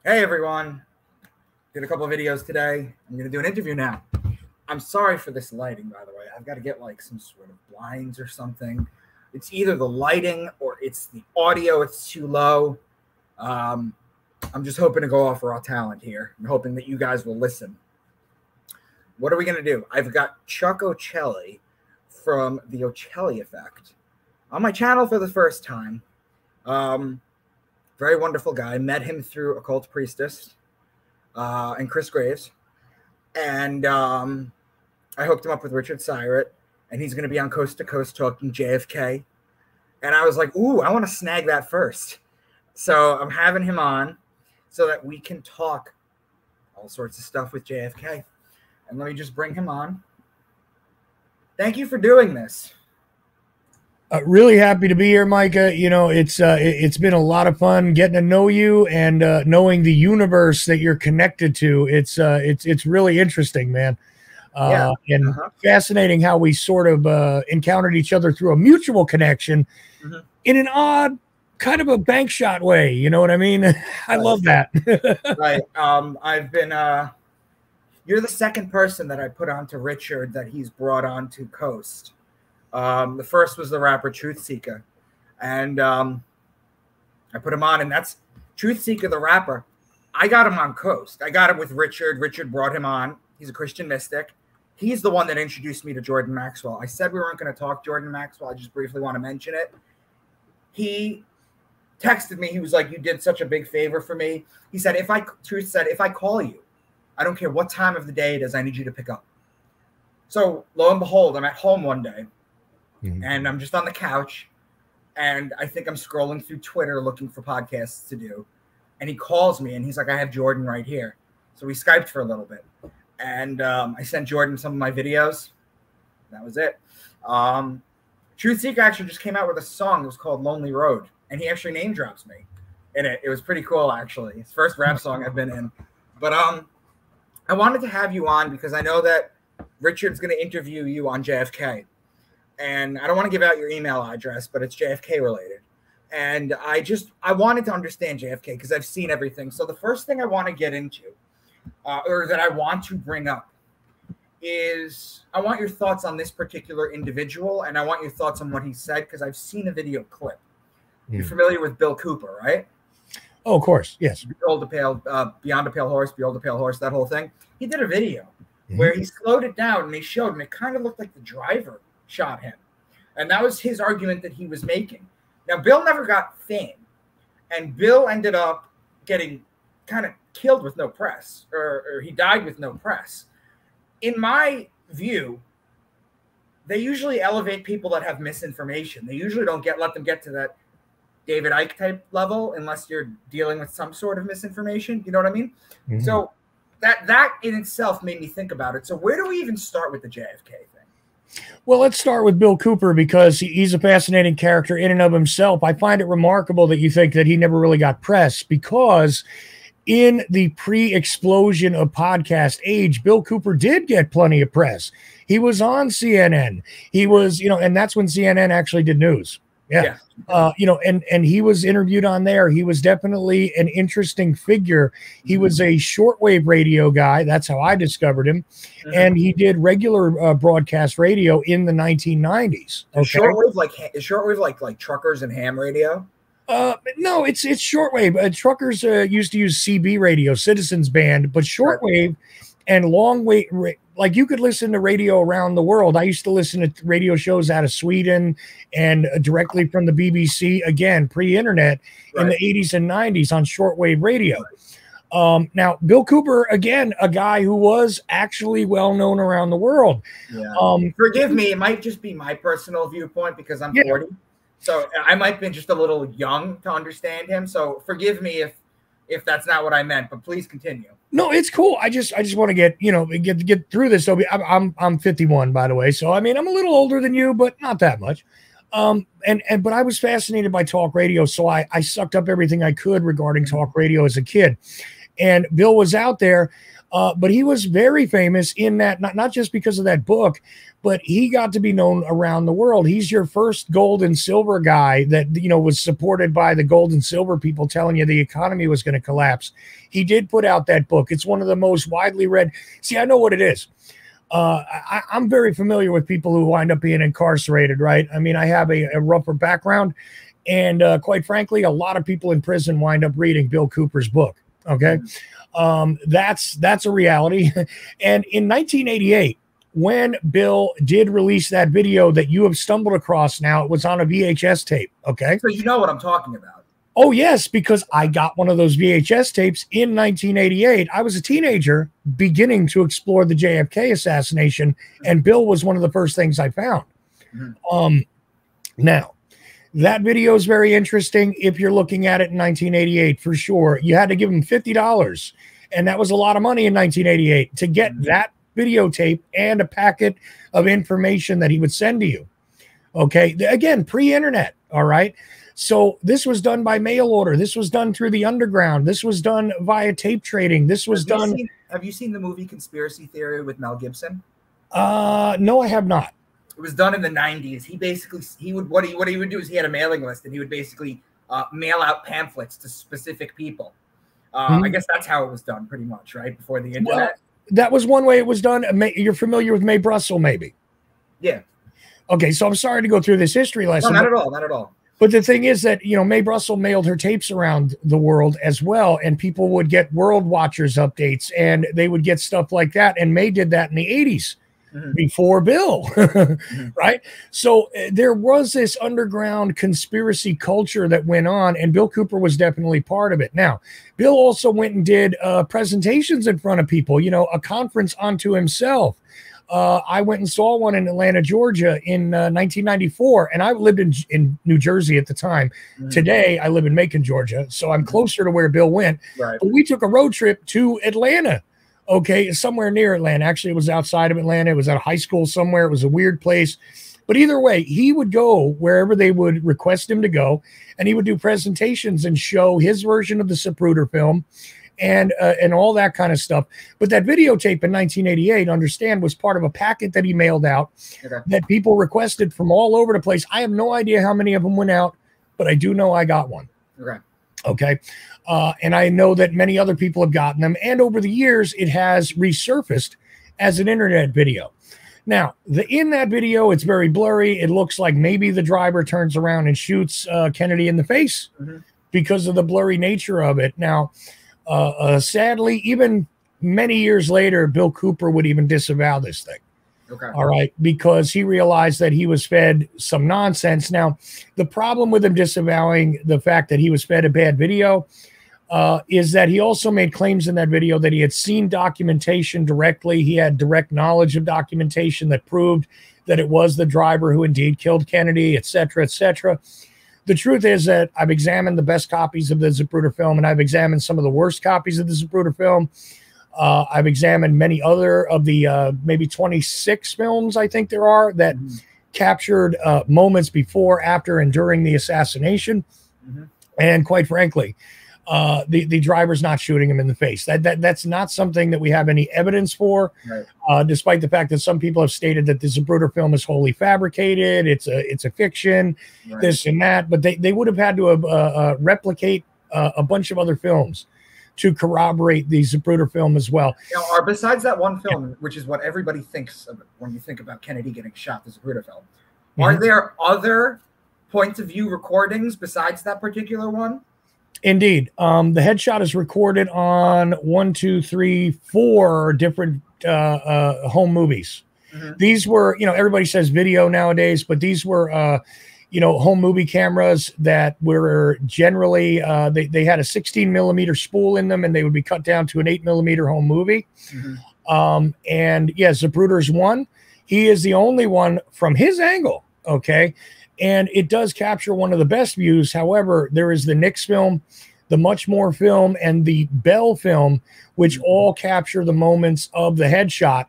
Hey everyone, did a couple of videos today. I'm going to do an interview now. I'm sorry for this lighting, by the way. I've got to get like some sort of blinds or something. It's either the lighting or it's the audio. It's too low. I'm just hoping to go off raw talent here. I'm hoping that you guys will listen. What are we going to do? I've got Chuck Cheli from the Cheli Effect on my channel for the first time. Very wonderful guy. Met him through Occult Priestess and Chris Graves. And I hooked him up with Richard Syrett. And he's going to be on Coast to Coast talking JFK. And I was like, ooh, I want to snag that first. So I'm having him on so that we can talk all sorts of stuff with JFK. And let me just bring him on. Thank you for doing this. Really happy to be here, Micah. You know, it's been a lot of fun getting to know you and knowing the universe that you're connected to. It's really interesting, man. And fascinating how we sort of encountered each other through a mutual connection in an odd kind of a bank shot way. You know what I mean? I love that. Right. I've been you're the second person that I put onto Richard that he's brought on to Coast. The first was the rapper Truth Seeker, and I put him on, and that's Truth Seeker, the rapper. I got him on Coast. I got him with Richard. Richard brought him on. He's a Christian mystic. He's the one that introduced me to Jordan Maxwell. I said we weren't going to talk Jordan Maxwell. I just briefly want to mention it. He texted me. He was like, "You did such a big favor for me." He said, Truth said, if I call you, I don't care what time of the day it is, I need you to pick up. So lo and behold, I'm at home one day. And I'm just on the couch, and I think I'm scrolling through Twitter looking for podcasts to do. And he calls me, and he's like, I have Jordan right here. So we Skyped for a little bit. And I sent Jordan some of my videos. That was it. Truth Seeker actually just came out with a song that was called Lonely Road. And he actually name drops me in it. It was pretty cool, actually. It's the first rap song I've been in. But I wanted to have you on because I know that Richard's going to interview you on JFK. And I don't want to give out your email address, but it's JFK related. And I wanted to understand JFK because I've seen everything. So the first thing I want to get into, or that I want to bring up, is I want your thoughts on this particular individual, and I want your thoughts on what he said because I've seen a video clip. You're familiar with Bill Cooper, right? Oh, of course, yes. Beyond a Pale Horse, Behold a Pale Horse, that whole thing. He did a video where he slowed it down and he showed, and it kind of looked like the driver shot him. And that was his argument that he was making. Now, Bill never got fame. And Bill ended up getting kind of killed with no press, or he died with no press. In my view, they usually elevate people that have misinformation. They usually don't let them get to that David Icke type level unless you're dealing with some sort of misinformation. You know what I mean? So that in itself made me think about it. So where do we even start with the JFK thing? Well, let's start with Bill Cooper because he's a fascinating character in and of himself. I find it remarkable that you think that he never really got press because in the pre-explosion of podcast age, Bill Cooper did get plenty of press. He was on CNN. He was, and that's when CNN actually did news. Yeah. And he was interviewed on there. He was definitely an interesting figure. He was a shortwave radio guy. That's how I discovered him. And he did regular broadcast radio in the 1990s. Okay? Is shortwave like truckers and ham radio? No, it's shortwave. Truckers used to use CB radio, Citizens Band, but shortwave and long wave, like you could listen to radio around the world. I used to listen to radio shows out of Sweden and directly from the BBC, again, pre-internet in the 80s and 90s on shortwave radio. Now, Bill Cooper, again, a guy who was actually well-known around the world. Forgive me, it might just be my personal viewpoint because I'm 40. So I might be just a little young to understand him. So forgive me if that's not what I meant, but please continue. No, it's cool. I just want to get through this. So I'm 51, by the way. So I mean, I'm a little older than you, but not that much. But I was fascinated by talk radio, so I sucked up everything I could regarding talk radio as a kid. And Bill was out there, but he was very famous in that, not just because of that book, but he got to be known around the world. He's your first gold and silver guy that, was supported by the gold and silver people telling you the economy was going to collapse. He did put out that book. It's one of the most widely read. See, I know what it is. I'm very familiar with people who wind up being incarcerated, right? I mean, I have a rougher background, and quite frankly, a lot of people in prison wind up reading Bill Cooper's book. Okay. That's a reality. And in 1988, when Bill did release that video that you have stumbled across now, it was on a VHS tape. Okay. So you know what I'm talking about. Oh, yes, because I got one of those VHS tapes in 1988. I was a teenager beginning to explore the JFK assassination, and Bill was one of the first things I found. Now, that video is very interesting if you're looking at it in 1988, for sure. You had to give him $50, and that was a lot of money in 1988 to get that videotape and a packet of information that he would send to you. Okay, again, pre-internet, all right? So this was done by mail order. This was done through the underground. This was done via tape trading. This was done. Have you seen the movie Conspiracy Theory with Mel Gibson? No, I have not. It was done in the 90s. What he would do is he had a mailing list, and he would basically mail out pamphlets to specific people. I guess that's how it was done, pretty much, right before the internet. Well, that was one way it was done. You're familiar with Mae Brussel, maybe? Yeah. Okay, so I'm sorry to go through this history lesson. No, not at all. Not at all. But the thing is that, Mae Brussel mailed her tapes around the world as well, and people would get World Watchers updates, and they would get stuff like that. And Mae did that in the 80s before Bill, right? So there was this underground conspiracy culture that went on, and Bill Cooper was definitely part of it. Now, Bill also went and did presentations in front of people, a conference unto himself. I went and saw one in Atlanta, Georgia in 1994, and I lived in New Jersey at the time. Today, I live in Macon, Georgia, so I'm closer to where Bill went. Right. But we took a road trip to Atlanta, okay, somewhere near Atlanta. Actually, it was outside of Atlanta. It was at a high school somewhere. It was a weird place. But either way, he would go wherever they would request him to go, and he would do presentations and show his version of the Zapruder film, and all that kind of stuff. But that videotape in 1988, understand, was part of a packet that he mailed out that people requested from all over the place. I have no idea how many of them went out, but I do know I got one. Okay. And I know that many other people have gotten them. And over the years, it has resurfaced as an internet video. Now, in that video, it's very blurry. It looks like maybe the driver turns around and shoots Kennedy in the face because of the blurry nature of it. Now, sadly, even many years later, Bill Cooper would even disavow this thing. All right, because he realized that he was fed some nonsense. Now, the problem with him disavowing the fact that he was fed a bad video is that he also made claims in that video that he had seen documentation directly. He had direct knowledge of documentation that proved that it was the driver who indeed killed Kennedy, et cetera, et cetera. The truth is that I've examined the best copies of the Zapruder film, and I've examined some of the worst copies of the Zapruder film. I've examined many other of the maybe 26 films, I think there are, that captured moments before, after, and during the assassination. And quite frankly, the driver's not shooting him in the face. That's not something that we have any evidence for, despite the fact that some people have stated that the Zapruder film is wholly fabricated. It's a fiction, this and that. But they would have had to replicate a bunch of other films to corroborate the Zapruder film as well. Now, besides that one film, which is what everybody thinks of when you think about Kennedy getting shot, the Zapruder film, are there other points of view recordings besides that particular one? Indeed. The headshot is recorded on 1, 2, 3, 4 different home movies. These were, everybody says video nowadays, but these were, home movie cameras that were generally, they had a 16 millimeter spool in them, and they would be cut down to an 8 millimeter home movie. And yeah, Zapruder's one. He is the only one from his angle. Okay. And it does capture one of the best views. However, there is the Nix film, the Much More film, and the Bell film, which all capture the moments of the headshot.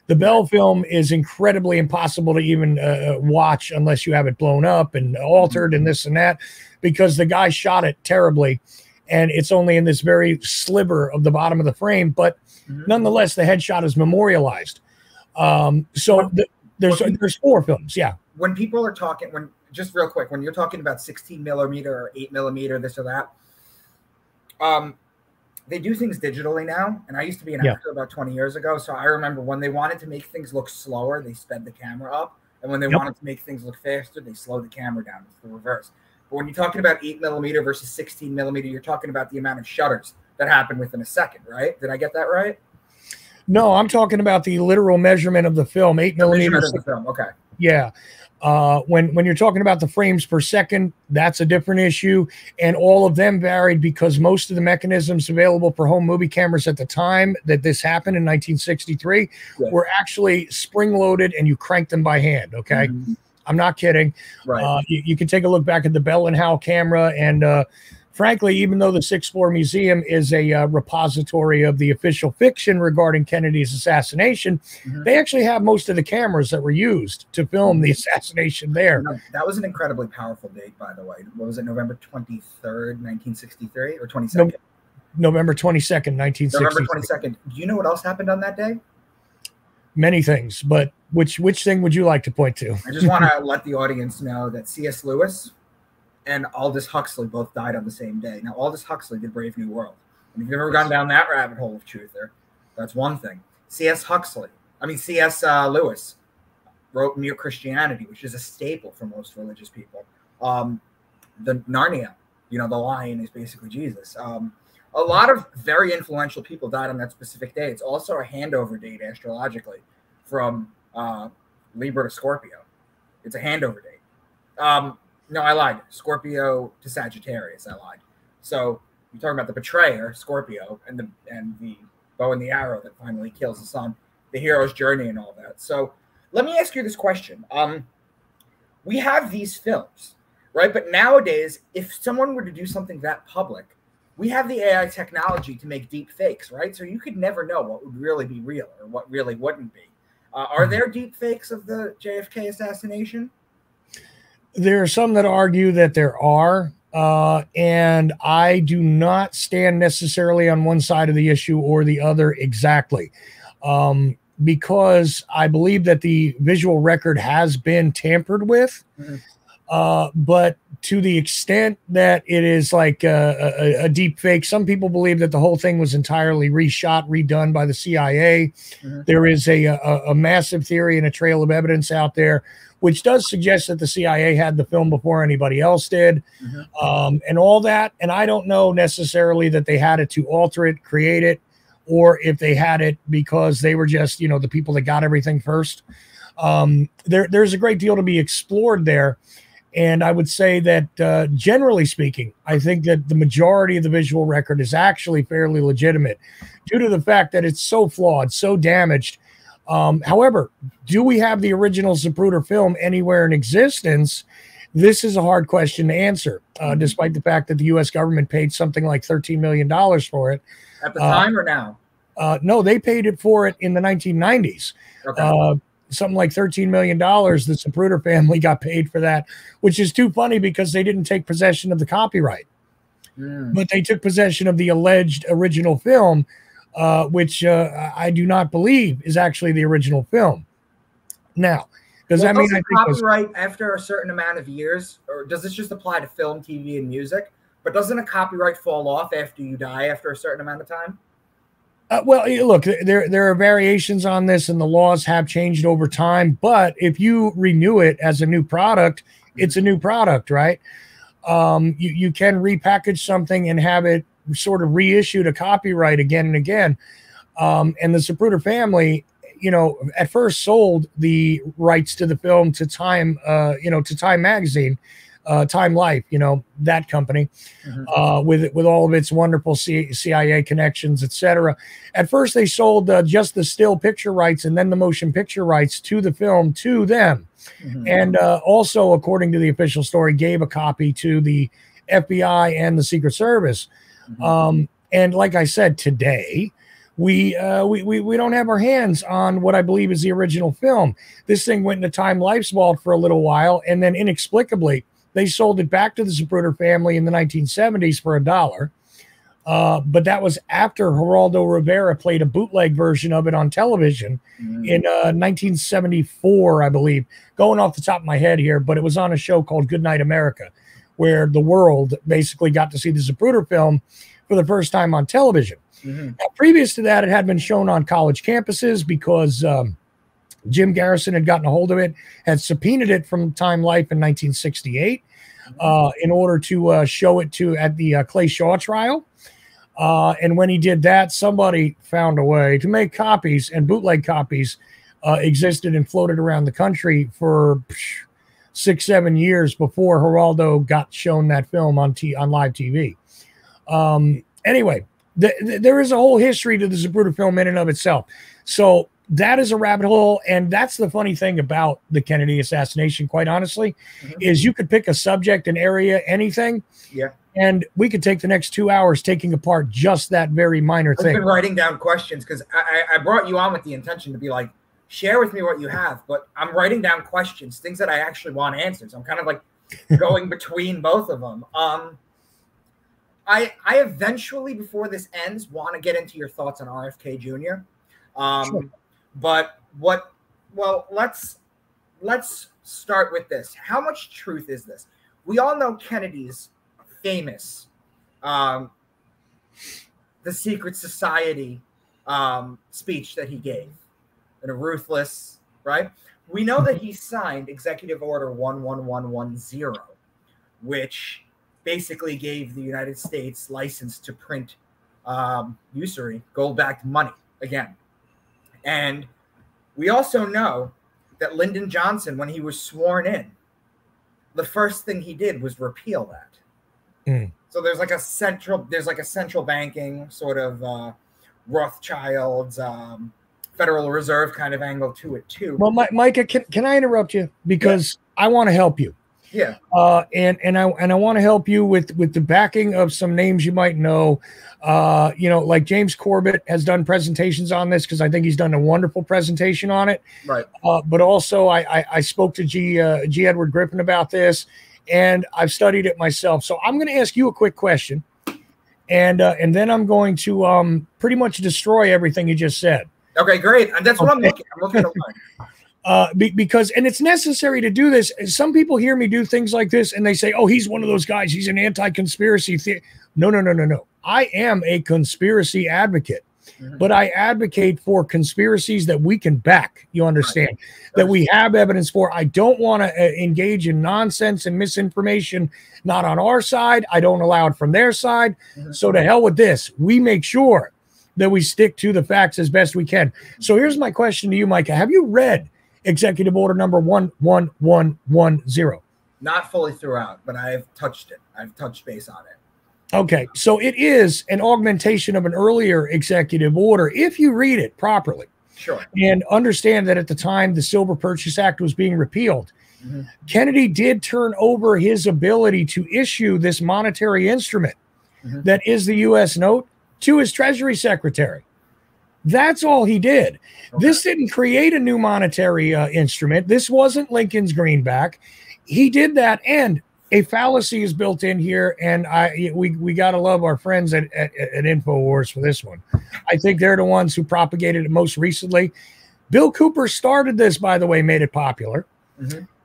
The Bell film is incredibly impossible to even watch unless you have it blown up and altered and this and that, because the guy shot it terribly. and it's only in this very sliver of the bottom of the frame, but nonetheless, the headshot is memorialized. There's 4 films. Yeah. When people are talking, just real quick, when you're talking about 16 millimeter or 8 millimeter, this or that, they do things digitally now. And I used to be an actor about 20 years ago. So I remember when they wanted to make things look slower, they sped the camera up. And when they wanted to make things look faster, they slowed the camera down. It's the reverse. But when you're talking about 8 millimeter versus 16 millimeter, you're talking about the amount of shutters that happen within a second, right? Did I get that right? No, I'm talking about the literal measurement of the film, 8 millimeter. Of the film. Okay. Yeah. When you're talking about the frames per second, that's a different issue. And all of them varied because most of the mechanisms available for home movie cameras at the time that this happened in 1963 were actually spring-loaded, and you cranked them by hand, okay? I'm not kidding. Right. You can take a look back at the Bell & Howell camera, and frankly, even though the 6th Floor Museum is a repository of the official fiction regarding Kennedy's assassination, they actually have most of the cameras that were used to film the assassination there. That was an incredibly powerful date, by the way. What was it, November 23rd, 1963, or 22nd? November 22nd, 1963. November 22nd. Do you know what else happened on that day? Many things, but which thing would you like to point to? I just want to let the audience know that C.S. Lewis and Aldous Huxley both died on the same day. Now, Aldous Huxley did Brave New World. And if you've ever gone down that rabbit hole of truth there, that's one thing. C.S. Lewis wrote Mere Christianity, which is a staple for most religious people. The Narnia, the lion is basically Jesus. A lot of very influential people died on that specific day. It's also a handover date astrologically from Libra to Scorpio. It's a handover date. No, I lied. Scorpio to Sagittarius. I lied. So you're talking about the betrayer, Scorpio, and the bow and the arrow that finally kills the sun, the hero's journey, and all that. So let me ask you this question. We have these films, right? But nowadays, if someone were to do something that public, we have the AI technology to make deep fakes, right? So you could never know what would really be real or what really wouldn't be. Are there deep fakes of the JFK assassination? There are some that argue that there are, and I do not stand necessarily on one side of the issue or the other exactly, because I believe that the visual record has been tampered with, but to the extent that it is like a deep fake, some people believe that the whole thing was entirely reshot, redone by the CIA. There is a massive theory and a trail of evidence out there which does suggest that the CIA had the film before anybody else did, and all that. And I don't know necessarily that they had it to alter it, create it, or if they had it because they were just, the people that got everything first. There's a great deal to be explored there. And I would say that generally speaking, I think that the majority of the visual record is actually fairly legitimate due to the fact that it's so flawed, so damaged. However, do we have the original Zapruder film anywhere in existence? This is a hard question to answer, despite the fact that the U.S. government paid something like $13 million for it. At the time or now? No, they paid it for it in the 1990s. Okay. Something like $13 million. The Zapruder family got paid for that, which is too funny because they didn't take possession of the copyright, but they took possession of the alleged original film, which I do not believe is actually the original film. Now, does that mean I think copyright after a certain amount of years, or does this just apply to film, TV, and music? But doesn't a copyright fall off after you die after a certain amount of time? Well, look, there are variations on this, and the laws have changed over time. But if you renew it as a new product, it's a new product, right? You can repackage something and have it sort of reissued a copyright again and again. And the Zapruder family, at first sold the rights to the film to Time, to Time Magazine, Time Life, that company, with all of its wonderful CIA connections, etc. At first, they sold just the still picture rights and then the motion picture rights to the film to them, and also, according to the official story, gave a copy to the FBI and the Secret Service. And like I said, today we don't have our hands on what I believe is the original film. This thing went into Time Life's vault for a little while, and then inexplicably, they sold it back to the Zapruder family in the 1970s for $1. But that was after Geraldo Rivera played a bootleg version of it on television in 1974, I believe. Going off the top of my head here, but it was on a show called Good Night America, where the world basically got to see the Zapruder film for the first time on television. Now, previous to that, it had been shown on college campuses because Jim Garrison had gotten a hold of it, had subpoenaed it from Time Life in 1968 in order to show it at the Clay Shaw trial. And when he did that, somebody found a way to make copies, and bootleg copies existed and floated around the country for 6-7 years before Geraldo got shown that film on live TV. Anyway, there is a whole history to the Zapruder film in and of itself. So that is a rabbit hole, and that's the funny thing about the Kennedy assassination, quite honestly, is you could pick a subject, an area, anything, and we could take the next 2 hours taking apart just that very minor thing. I've been writing down questions because I brought you on with the intention to be like, share with me what you have, but I'm writing down questions, things that I actually want answers. I'm kind of like going between both of them. I eventually, before this ends, want to get into your thoughts on RFK Jr. Sure. But let's start with this. How much truth is this? We all know Kennedy's famous, the Secret Society speech that he gave in a ruthless, right? We know that he signed Executive Order 11110, which basically gave the United States license to print usury, gold-backed money again. And we also know that Lyndon Johnson, when he was sworn in, the first thing he did was repeal that. So there's like a central banking sort of Rothschilds, Federal Reserve kind of angle to it too. Well, Micah, can I interrupt you because I want to help you? Yeah. And I want to help you with the backing of some names you might know. Like James Corbett has done presentations on this because I think he's done a wonderful presentation on it. Right. But also I spoke to G. Edward Griffin about this, and I've studied it myself. So I'm going to ask you a quick question, and then I'm going to pretty much destroy everything you just said. Okay, great. And that's what I'm looking to learn. Because it's necessary to do this. Some people hear me do things like this and they say, oh, he's one of those guys. He's an anti-conspiracy theorist. No. I am a conspiracy advocate, but I advocate for conspiracies that we can back. You understand that we have evidence for. I don't want to engage in nonsense and misinformation, not on our side. I don't allow it from their side. So to hell with this. We make sure that we stick to the facts as best we can. So here's my question to you, Micah. Have you read Executive Order number 11110? Not fully throughout, but I've touched it. I've touched base on it. Okay, so it is an augmentation of an earlier executive order if you read it properly. Sure. And understand that at the time the Silver Purchase Act was being repealed, Kennedy did turn over his ability to issue this monetary instrument that is the U.S. note to his Treasury Secretary. That's all he did. Okay. This didn't create a new monetary instrument. This wasn't Lincoln's greenback. He did that, and a fallacy is built in here, and we got to love our friends at InfoWars for this one. I think they're the ones who propagated it most recently. Bill Cooper started this, by the way, made it popular.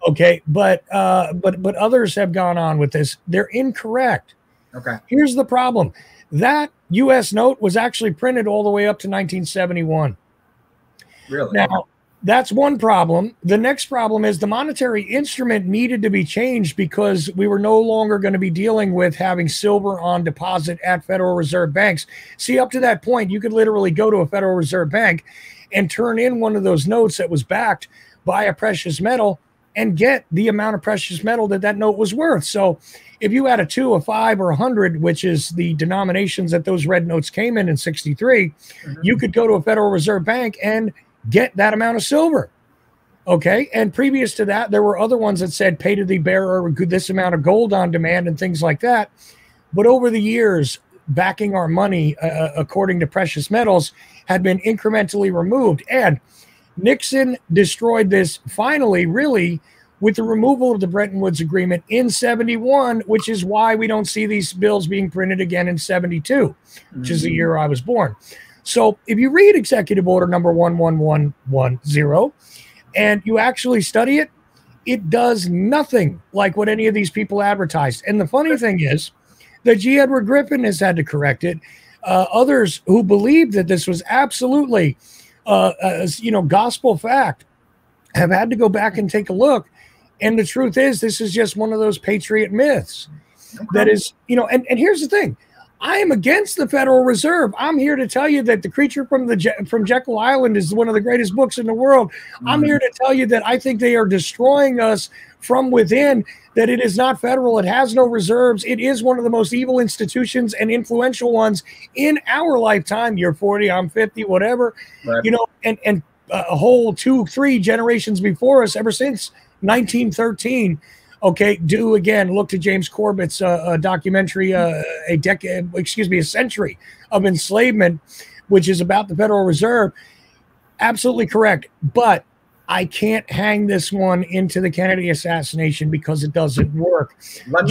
Okay, but others have gone on with this. They're incorrect. Okay. Here's the problem. That U.S. note was actually printed all the way up to 1971. Really? Now, that's one problem. The next problem is the monetary instrument needed to be changed because we were no longer going to be dealing with having silver on deposit at Federal Reserve banks. See, up to that point, you could literally go to a Federal Reserve bank and turn in one of those notes that was backed by a precious metal and get the amount of precious metal that note was worth. So if you had a 2, a 5, or 100, which is the denominations that those red notes came in 63, you could go to a Federal Reserve bank and get that amount of silver. Okay. And previous to that, there were other ones that said pay to the bearer this amount of gold on demand and things like that. But over the years, backing our money according to precious metals had been incrementally removed. And Nixon destroyed this finally, really, with the removal of the Bretton Woods Agreement in 71, which is why we don't see these bills being printed again in 72, which is the year I was born. So if you read Executive Order number 11110 and you actually study it, it does nothing like what any of these people advertised. And the funny thing is that G. Edward Griffin has had to correct it. Others who believed that this was absolutely, gospel fact have had to go back and take a look. And the truth is, this is just one of those patriot myths that is, and here's the thing. I am against the Federal Reserve. I'm here to tell you that The Creature from Jekyll Island is one of the greatest books in the world. I'm here to tell you that I think they are destroying us from within, that it is not federal. It has no reserves. It is one of the most evil institutions and influential ones in our lifetime. You're 40, I'm 50, whatever, right. And a whole 2-3 generations before us, ever since 1913. Okay, look to James Corbett's documentary, a century of enslavement, which is about the Federal Reserve. Absolutely correct. But I can't hang this one into the Kennedy assassination because it doesn't work. Let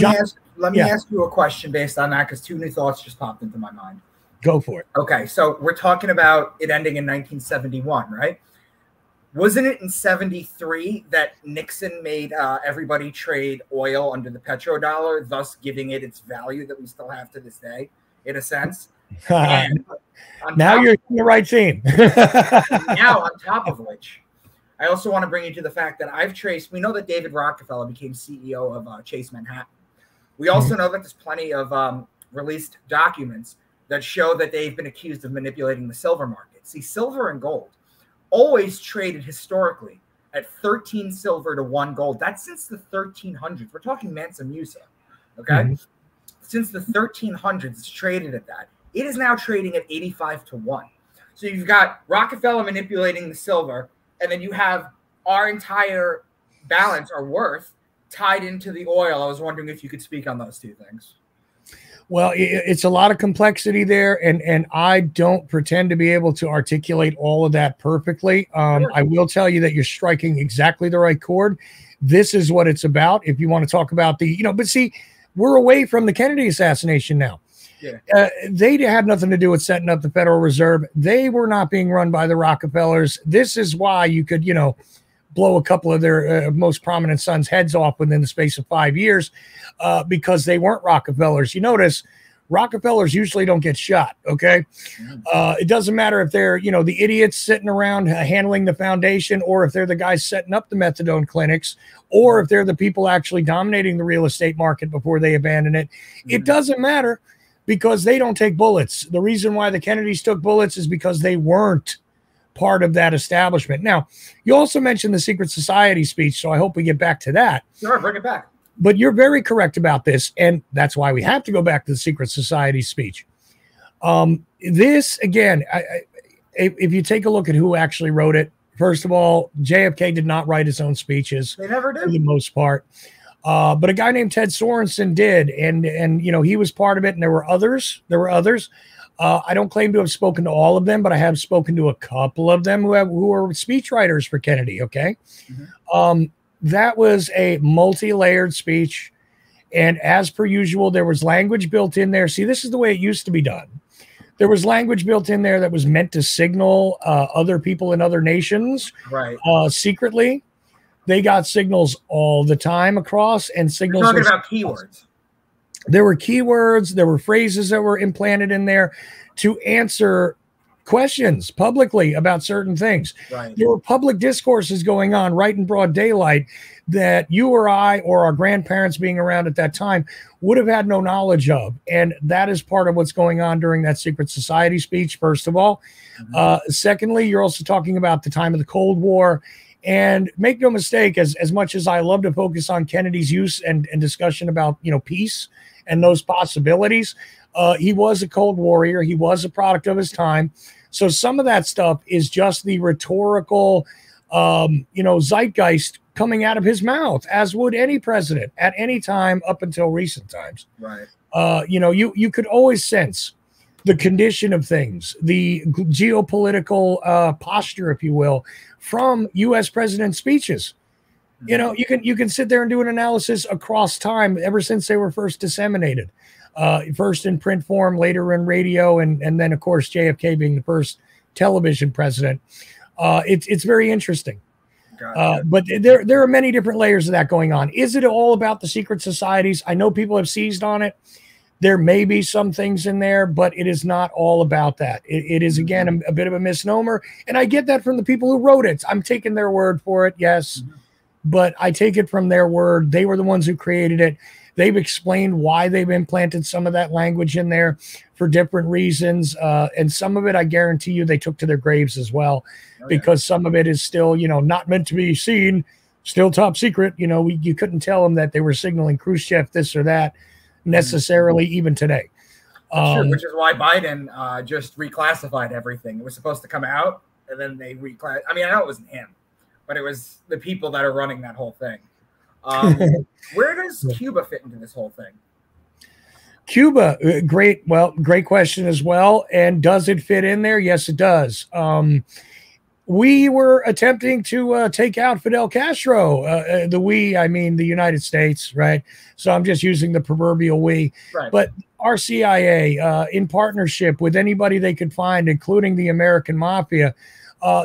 me ask you a question based on that, because 2 new thoughts just popped into my mind. Go for it. Okay, so we're talking about it ending in 1971, right? Wasn't it in 73 that Nixon made everybody trade oil under the petrodollar, thus giving it its value that we still have to this day, in a sense? Now you're in the right team. Now, on top of which, I also want to bring you to the fact that we know that David Rockefeller became CEO of Chase Manhattan. We also know that there's plenty of released documents that show that they've been accused of manipulating the silver market. See, silver and gold always traded historically at 13 silver to 1 gold. That's since the 1300s. We're talking Mansa Musa, okay? Since the 1300s, it's traded at that. It is now trading at 85 to 1. So you've got Rockefeller manipulating the silver, and then you have our entire balance, our worth, tied into the oil. I was wondering if you could speak on those 2 things. Well, it's a lot of complexity there, and I don't pretend to be able to articulate all of that perfectly. I will tell you that you're striking exactly the right chord. This is what it's about. If you want to talk about but see, we're away from the Kennedy assassination now. Yeah. They had nothing to do with setting up the Federal Reserve. They were not being run by the Rockefellers. This is why you could, blow a couple of their most prominent sons' heads off within the space of 5 years because they weren't Rockefellers. You notice Rockefellers usually don't get shot, okay? It doesn't matter if they're, the idiots sitting around handling the foundation, or if they're the guys setting up the methadone clinics, or if they're the people actually dominating the real estate market before they abandon it. It doesn't matter, because they don't take bullets. The reason why the Kennedys took bullets is because they weren't part of that establishment. Now, you also mentioned the secret society speech, so I hope we get back to that. Sure, bring it back. But you're very correct about this, and that's why we have to go back to the secret society speech. This, again, if you take a look at who actually wrote it, first of all, JFK did not write his own speeches. They never did. For the most part. But a guy named Ted Sorensen did, and he was part of it, and there were others. I don't claim to have spoken to all of them, but I have spoken to a couple of them who are speechwriters for Kennedy. Okay. That was a multi-layered speech. And as per usual, there was language built in there. See, this is the way it used to be done. There was language built in there that was meant to signal other people in other nations, right? Secretly. They got signals all the time across, and signals. You're talking about keywords. There were keywords, there were phrases that were implanted in there to answer questions publicly about certain things. Right. There were public discourses going on right in broad daylight that you or I or our grandparents being around at that time would have had no knowledge of. And that is part of what's going on during that secret society speech, first of all. Secondly, you're also talking about the time of the Cold War. And make no mistake, as much as I love to focus on Kennedy's use and discussion about, peace and those possibilities, he was a Cold Warrior. He was a product of his time. So some of that stuff is just the rhetorical, zeitgeist coming out of his mouth, as would any president at any time up until recent times. Right. You could always sense the condition of things, the geopolitical posture, if you will, from U.S. president speeches. You know, you can sit there and do an analysis across time ever since they were first disseminated, first in print form, later in radio, and then of course JFK being the first television president. It's very interesting. Gotcha. But there are many different layers of that going on. Is it all about the secret societies? I know people have seized on it. There may be some things in there, but it is not all about that. It is, again, a bit of a misnomer. And I get that from the people who wrote it. I'm taking their word for it, yes. But I take it from their word. They were the ones who created it. They've explained why they've implanted some of that language in there for different reasons. And some of it, I guarantee you, they took to their graves as well, because some of it is still, you know, not meant to be seen, still top secret. You know, you couldn't tell them that they were signaling Khrushchev this or that necessarily even today. Sure, which is why Biden just reclassified everything. It was supposed to come out, and then they reclassified. I mean, I know it wasn't him, but it was the people that are running that whole thing. Where does Cuba fit into this whole thing? Cuba, great question as well. And does it fit in there? Yes, it does. We were attempting to take out Fidel Castro. I mean the United States, right? So I'm just using the proverbial we. Right. But our CIA, in partnership with anybody they could find, including the American mafia,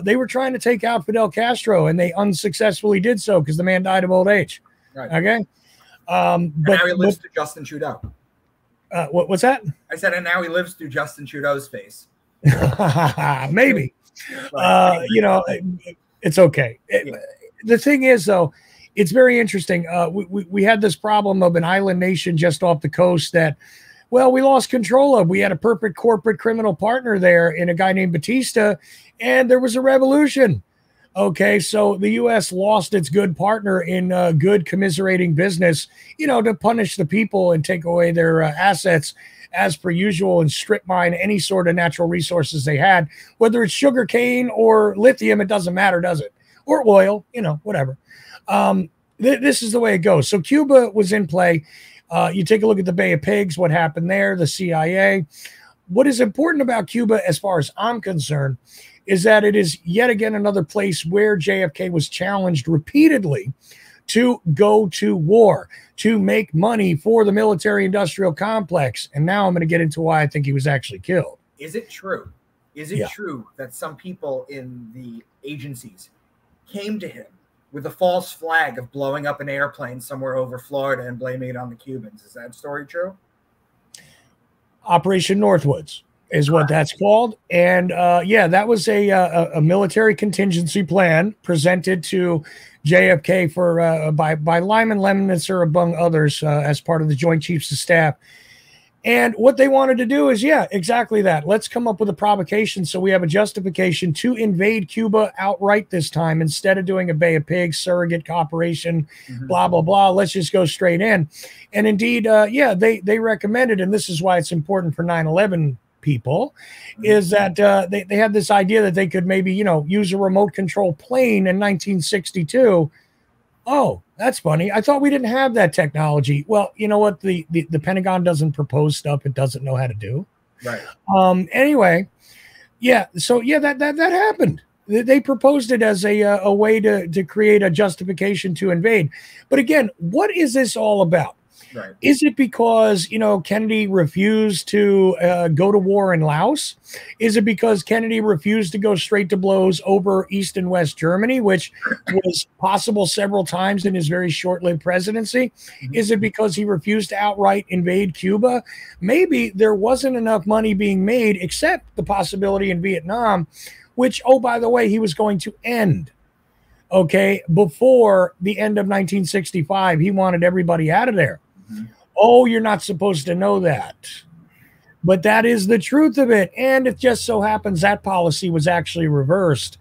they were trying to take out Fidel Castro, and they unsuccessfully did so because the man died of old age. Right. Okay. But now he lives through Justin Trudeau. What's that? I said, and now he lives through Justin Trudeau's face. Maybe. You know, it's okay. The thing is, though, it's very interesting. We had this problem of an island nation just off the coast that, well, we lost control of. We had a perfect corporate criminal partner there in a guy named Batista, and there was a revolution. Okay, so the U.S. lost its good partner in good commiserating business, you know, to punish the people and take away their assets as per usual and strip mine any sort of natural resources they had, whether it's sugar cane or lithium, it doesn't matter, does it? Or oil, you know, whatever. This is the way it goes. So Cuba was in play. You take a look at the Bay of Pigs, what happened there, the CIA. What is important about Cuba, as far as I'm concerned, is that it is yet again another place where JFK was challenged repeatedly to go to war, to make money for the military-industrial complex. And now I'm going to get into why I think he was actually killed. Is it true? Is it true that some people in the agencies came to him with a false flag of blowing up an airplane somewhere over Florida and blaming it on the Cubans? Is that story true? Operation Northwoods is what that's called. And that was a military contingency plan presented to JFK for by Lyman Lemnitzer, among others, as part of the Joint Chiefs of Staff. And what they wanted to do is, exactly that. Let's come up with a provocation so we have a justification to invade Cuba outright this time instead of doing a Bay of Pigs surrogate operation, blah, blah, blah. Let's just go straight in. And indeed, they recommended, and this is why it's important for 9/11 people, is that they had this idea that they could maybe, use a remote control plane in 1962. Oh, that's funny. I thought we didn't have that technology. Well, you know what? The Pentagon doesn't propose stuff it doesn't know how to do. Right. Anyway, so that happened. They proposed it as a way to create a justification to invade. But again, what is this all about? Right. Is it because, Kennedy refused to go to war in Laos? Is it because Kennedy refused to go straight to blows over East and West Germany, which was possible several times in his very short-lived presidency? Is it because he refused to outright invade Cuba? Maybe there wasn't enough money being made, except the possibility in Vietnam, which, oh, by the way, he was going to end. Okay, before the end of 1965, he wanted everybody out of there. Oh, you're not supposed to know that. But that is the truth of it. And it just so happens that policy was actually reversed,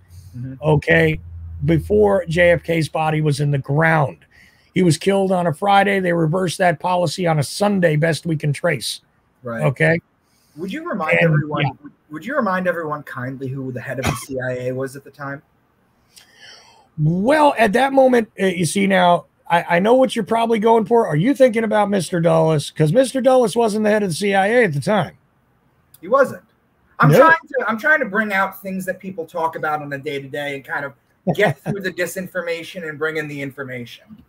okay, before JFK's body was in the ground. He was killed on a Friday. They reversed that policy on a Sunday, best we can trace. Right. Okay. Would you remind everyone? Yeah. Would you remind everyone kindly who the head of the CIA was at the time? Well, at that moment, you see now, I know what you're probably going for. Are you thinking about Mr. Dulles? Because Mr. Dulles wasn't the head of the CIA at the time. He wasn't. I'm trying to bring out things that people talk about on a day-to-day and kind of get through the disinformation and bring in the information.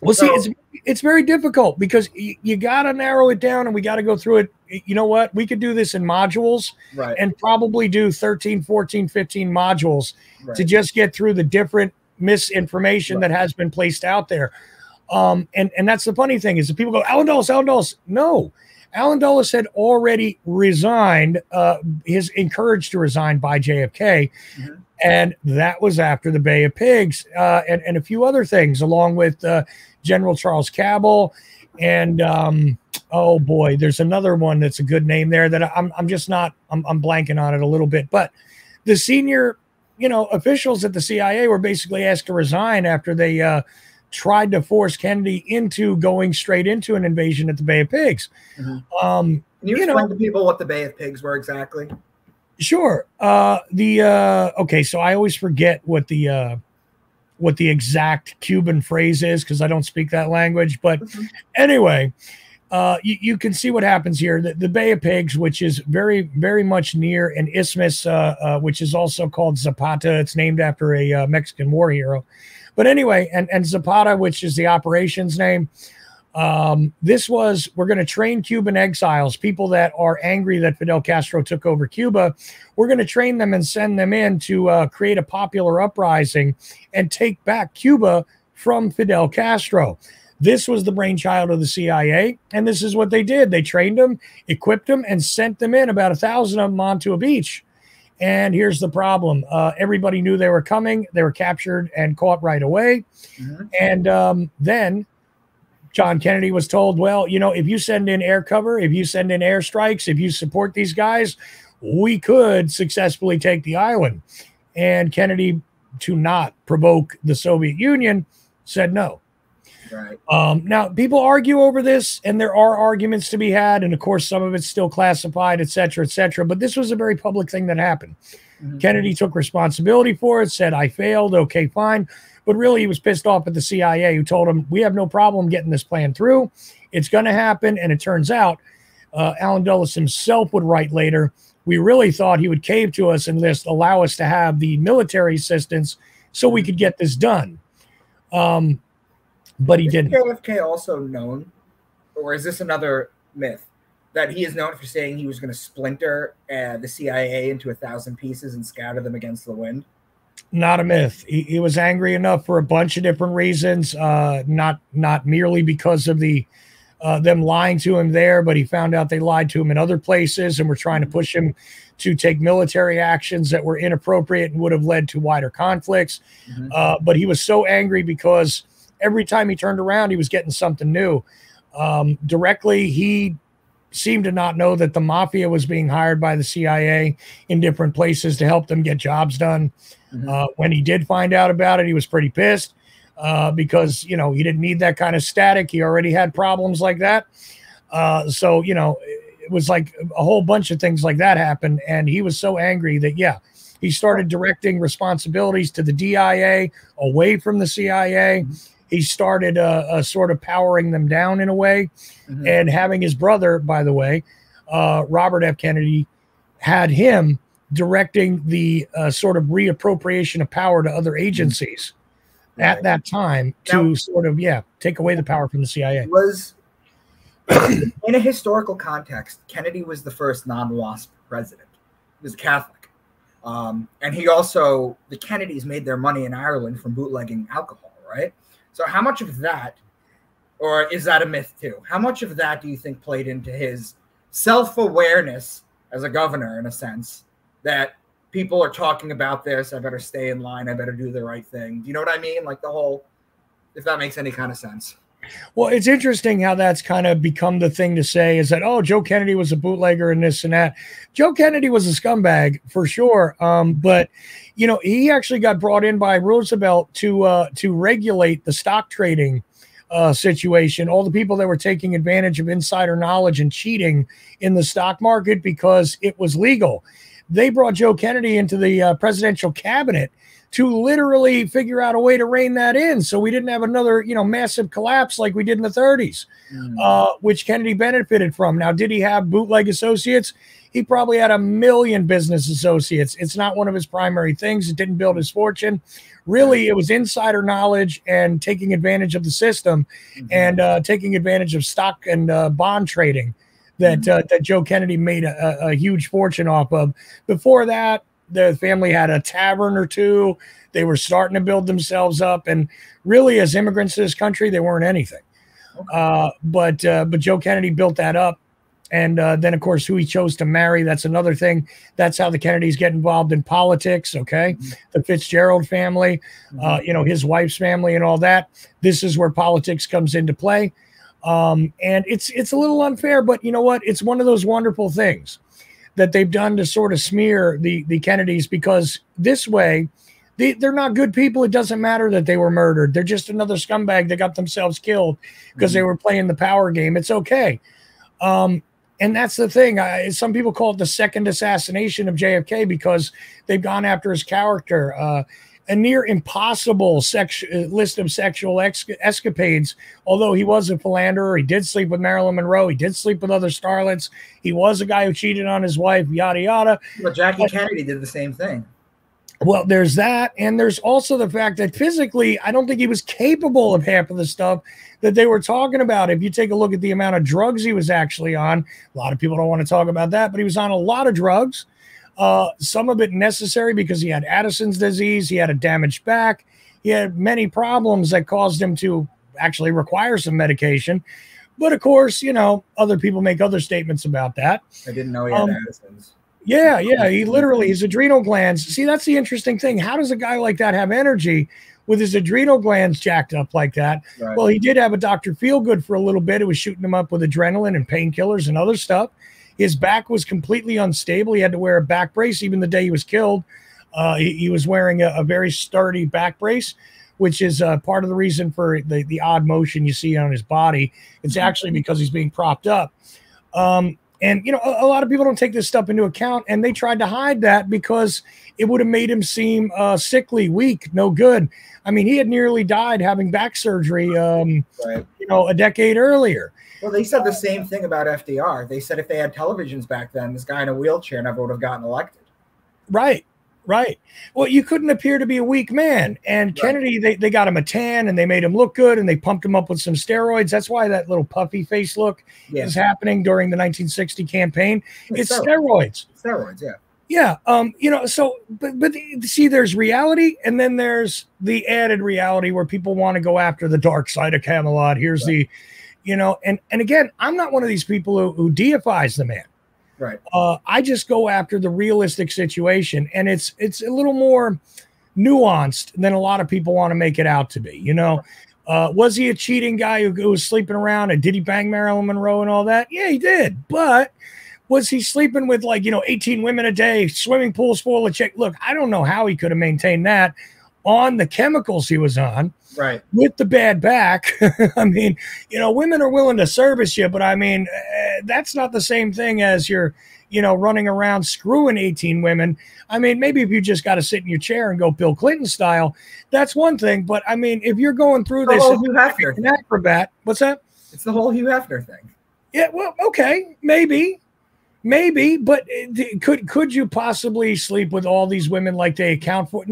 Well, see, it's very difficult because you got to narrow it down, and we got to go through it. You know what? We could do this in modules, right, and probably do 13, 14, 15 modules to just get through the different misinformation that has been placed out there. And that's the funny thing is that people go, Alan Dulles. No, Alan Dulles had already resigned, his encouraged to resign by JFK. And that was after the Bay of Pigs, and a few other things, along with General Charles Cabell. And oh boy, there's another one that's a good name there that I'm just not, I'm blanking on it a little bit. But the senior, officials at the CIA were basically asked to resign after they tried to force Kennedy into going straight into an invasion at the Bay of Pigs. Can you explain to people what the Bay of Pigs were exactly? Sure. Okay, so I always forget what the exact Cuban phrase is because I don't speak that language. But anyway, you can see what happens here. The Bay of Pigs, which is very, very much near an isthmus, which is also called Zapata. It's named after a Mexican war hero. But anyway, and Zapata, which is the operations name. We're going to train Cuban exiles, people that are angry that Fidel Castro took over Cuba. We're going to train them and send them in to create a popular uprising and take back Cuba from Fidel Castro. This was the brainchild of the CIA, and this is what they did. They trained them, equipped them, and sent them in, about 1,000 of them, onto a beach. And here's the problem. Everybody knew they were coming. They were captured and caught right away. And then John Kennedy was told, well, if you send in air cover, if you send in airstrikes, if you support these guys, we could successfully take the island. And Kennedy, to not provoke the Soviet Union, said no. Right. Now, people argue over this, and there are arguments to be had. And, of course, some of it's still classified, et cetera, et cetera. But this was a very public thing that happened. Kennedy took responsibility for it, said, I failed. Okay, fine. But really, he was pissed off at the CIA, who told him, we have no problem getting this plan through. It's going to happen. And it turns out, Alan Dulles himself would write later, we really thought he would cave to us and just allow us to have the military assistance so we could get this done. But he didn't. Is JFK also known, or is this another myth, that he is known for saying he was going to splinter the CIA into 1,000 pieces and scatter them against the wind? Not a myth. He was angry enough for a bunch of different reasons, not merely because of them lying to him there, but he found out they lied to him in other places and were trying to push him to take military actions that were inappropriate and would have led to wider conflicts. But he was so angry because every time he turned around, he was getting something new. Directly, he seemed to not know that the mafia was being hired by the CIA in different places to help them get jobs done. When he did find out about it, he was pretty pissed because, he didn't need that kind of static. He already had problems like that. So, it was like a whole bunch of things like that happened. And he was so angry that, he started directing responsibilities to the DIA away from the CIA. He started sort of powering them down in a way, and having his brother, by the way, Robert F. Kennedy, had him directing the sort of reappropriation of power to other agencies at that time to take away the power from the CIA. Was in a historical context, Kennedy was the first non-WASP president. He was a Catholic. And the Kennedys made their money in Ireland from bootlegging alcohol, right? So how much of that, or is that a myth too? How much of that do you think played into his self-awareness as a governor, in a sense, that people are talking about this, I better stay in line, I better do the right thing? Do you know what I mean? Like the whole, if that makes any kind of sense. Well, it's interesting how that's kind of become the thing to say, is that, oh, Joe Kennedy was a bootlegger and this and that. Joe Kennedy was a scumbag for sure. But, he actually got brought in by Roosevelt to regulate the stock trading situation, all the people that were taking advantage of insider knowledge and cheating in the stock market because it was legal. They brought Joe Kennedy into the presidential cabinet to literally figure out a way to rein that in, so we didn't have another, massive collapse like we did in the 30s, which Kennedy benefited from. Now, did he have bootleg associates? he probably had a million business associates. It's not one of his primary things. It didn't build his fortune. Really, it was insider knowledge and taking advantage of the system and taking advantage of stock and bond trading that that Joe Kennedy made a huge fortune off of. Before that, the family had a tavern or two. They were starting to build themselves up. And really, as immigrants to this country, they weren't anything. But Joe Kennedy built that up. And then, of course, who he chose to marry, that's another thing. That's how the Kennedys get involved in politics, okay? The Fitzgerald family, you know, his wife's family and all that. This is where politics comes into play. And it's a little unfair, but you know what? It's one of those wonderful things that they've done to sort of smear the Kennedys, because this way, they're not good people. It doesn't matter that they were murdered. They're just another scumbag that got themselves killed because they were playing the power game. It's okay. And that's the thing. Some people call it the second assassination of JFK because they've gone after his character. A near impossible list of sexual escapades. Although he was a philanderer, he did sleep with Marilyn Monroe. He did sleep with other starlets. He was a guy who cheated on his wife, yada, yada. But Jackie Kennedy did the same thing. Well, there's that. And there's also the fact that physically, I don't think he was capable of half of the stuff that they were talking about. If you take a look at the amount of drugs he was actually on, a lot of people don't want to talk about that, but he was on a lot of drugs. Some of it necessary because he had Addison's disease. He had a damaged back. He had many problems that caused him to actually require some medication. But of course, you know, other people make other statements about that. I didn't know he had Addison's. Yeah. He literally, his adrenal glands. See, that's the interesting thing. How does a guy like that have energy with his adrenal glands jacked up like that? Right. Well, he did have a Dr. Feelgood for a little bit. It was shooting him up with adrenaline and painkillers and other stuff. His back was completely unstable. He had to wear a back brace. Even the day he was killed, he was wearing a very sturdy back brace, which is part of the reason for the odd motion you see on his body. It's actually because he's being propped up. And, you know, a lot of people don't take this stuff into account, and they tried to hide that because it would have made him seem sickly, weak, no good. I mean, he had nearly died having back surgery, you know, a decade earlier. Well, they said the same thing about FDR. They said if they had televisions back then, this guy in a wheelchair never would have gotten elected. Right. Well, you couldn't appear to be a weak man. And Kennedy, they got him a tan and they made him look good and they pumped him up with some steroids. That's why that little puffy face look is happening during the 1960 campaign. It's steroids. Steroids, yeah. Yeah. You know, so, but see, there's reality and then there's the added reality where people want to go after the dark side of Camelot. Here's the, you know, and again, I'm not one of these people who deifies the man. Right. I just go after the realistic situation, and it's a little more nuanced than a lot of people want to make it out to be. You know, was he a cheating guy who was sleeping around, and did he bang Marilyn Monroe and all that? Yeah, he did. But was he sleeping with 18 women a day, swimming pools full of chicks? Look, I don't know how he could have maintained that on the chemicals he was on. Right. With the bad back. I mean, you know, women are willing to service you, but I mean, that's not the same thing as you're, you know, running around screwing 18 women. I mean, maybe if you just got to sit in your chair and go Bill Clinton style, that's one thing. But I mean, if you're going through this, an acrobat, what's that? It's the whole Hugh Hefner thing. Yeah. Well, okay. Maybe, but could you possibly sleep with all these women like they account for?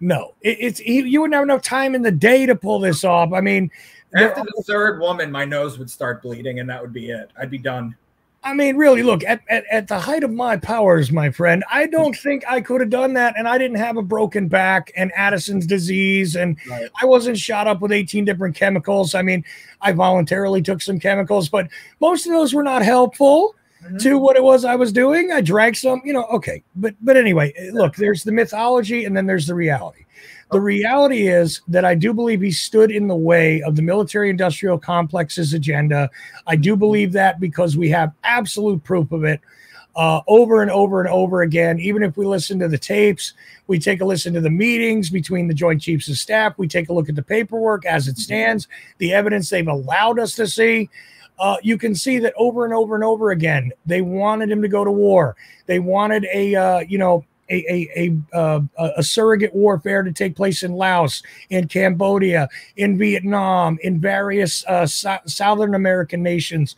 No, you wouldn't have enough time in the day to pull this off. I mean, after the third woman, my nose would start bleeding, and that would be it. I'd be done. I mean, really, look, at the height of my powers, my friend, I don't think I could have done that, and I didn't have a broken back and Addison's disease, and I wasn't shot up with 18 different chemicals. I mean, I voluntarily took some chemicals, but most of those were not helpful to what it was I was doing. I drank some, you know, okay. But anyway, look, there's the mythology and then there's the reality. The reality is that I do believe he stood in the way of the military-industrial complex's agenda. I do believe that because we have absolute proof of it over and over and over again. Even if we listen to the tapes, we take a listen to the meetings between the Joint Chiefs of Staff, we take a look at the paperwork as it stands, the evidence they've allowed us to see. You can see that over and over and over again, they wanted him to go to war. They wanted a surrogate warfare to take place in Laos, in Cambodia, in Vietnam, in various Southern American nations,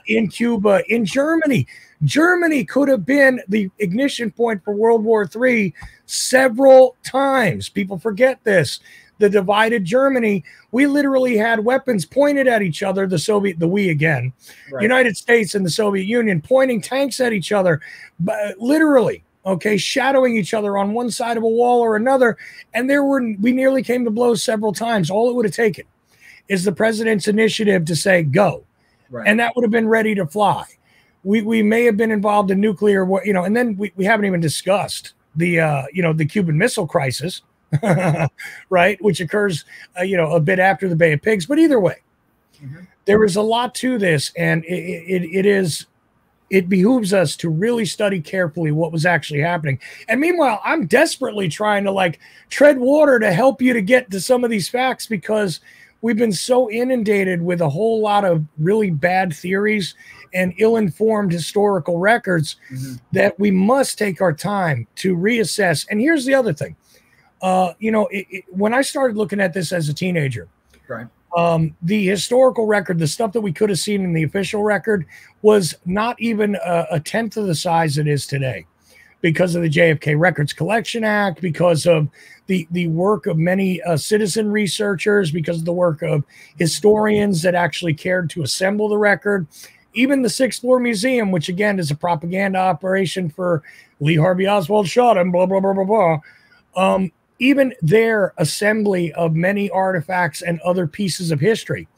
in Cuba, in Germany. Germany could have been the ignition point for World War III several times. People forget this. The divided Germany, we literally had weapons pointed at each other, Right. United States and the Soviet Union pointing tanks at each other, literally, okay, shadowing each other on one side of a wall or another. And we nearly came to blows several times. All it would have taken is the president's initiative to say, go. Right. And that would have been ready to fly. We may have been involved in nuclear, and then we haven't even discussed the Cuban Missile Crisis, right, which occurs a bit after the Bay of Pigs. But either way, there is a lot to this, and it behooves us to really study carefully what was actually happening. And meanwhile, I'm desperately trying to tread water to help you to get to some of these facts, because we've been so inundated with a whole lot of really bad theories and ill-informed historical records that we must take our time to reassess. And here's the other thing. When I started looking at this as a teenager, right, the historical record, the stuff that we could have seen in the official record, was not even a tenth of the size it is today, because of the JFK Records Collection Act, because of the work of many citizen researchers, because of the work of historians that actually cared to assemble the record. Even the Sixth Floor Museum, which again is a propaganda operation for Lee Harvey Oswald shot him, blah, blah, blah, blah, blah. Even their assembly of many artifacts and other pieces of history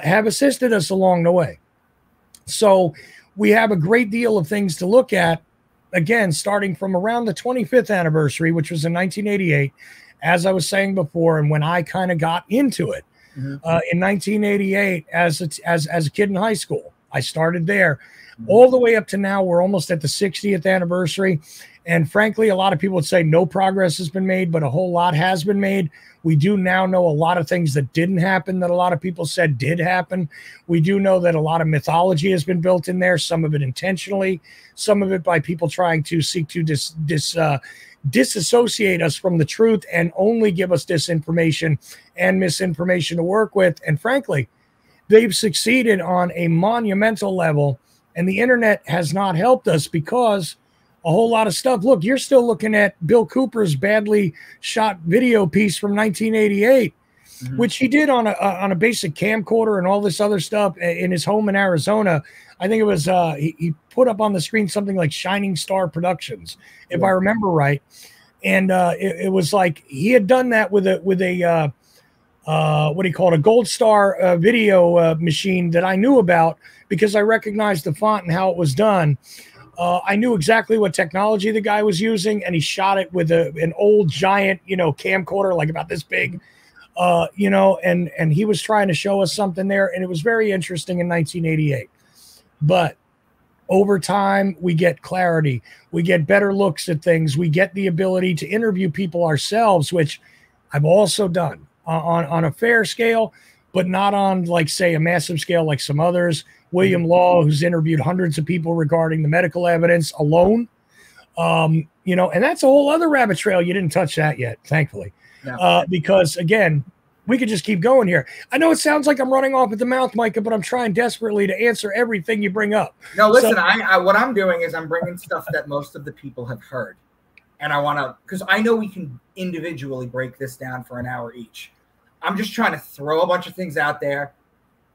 have assisted us along the way. So we have a great deal of things to look at, again, starting from around the 25th anniversary, which was in 1988, as I was saying before, and when I kind of got into it in 1988 as a kid in high school. I started there all the way up to now. We're almost at the 60th anniversary. And frankly, a lot of people would say no progress has been made, but a whole lot has been made. We do now know a lot of things that didn't happen that a lot of people said did happen. We do know that a lot of mythology has been built in there, some of it intentionally, some of it by people trying to seek to disassociate us from the truth and only give us disinformation and misinformation to work with. And frankly, they've succeeded on a monumental level, and the internet has not helped us, because a whole lot of stuff. Look, you're still looking at Bill Cooper's badly shot video piece from 1988, which he did on a basic camcorder and all this other stuff in his home in Arizona. I think it was he put up on the screen something like Shining Star Productions, if I remember right. And it was like he had done that with a what do you call it, a Gold Star video machine that I knew about, because I recognized the font and how it was done. I knew exactly what technology the guy was using, and he shot it with an old giant, camcorder, like about this big, and he was trying to show us something there, and it was very interesting in 1988. But over time, we get clarity, we get better looks at things, we get the ability to interview people ourselves, which I've also done on a fair scale, but not on, like, say, a massive scale like some others. William Law, who's interviewed hundreds of people regarding the medical evidence alone, and that's a whole other rabbit trail. You didn't touch that yet, thankfully, because, again, we could just keep going here. I know it sounds like I'm running off at the mouth, Micah, but I'm trying desperately to answer everything you bring up. No, listen, what I'm doing is I'm bringing stuff that most of the people have heard, and I want to, because I know we can individually break this down for an hour each. I'm just trying to throw a bunch of things out there,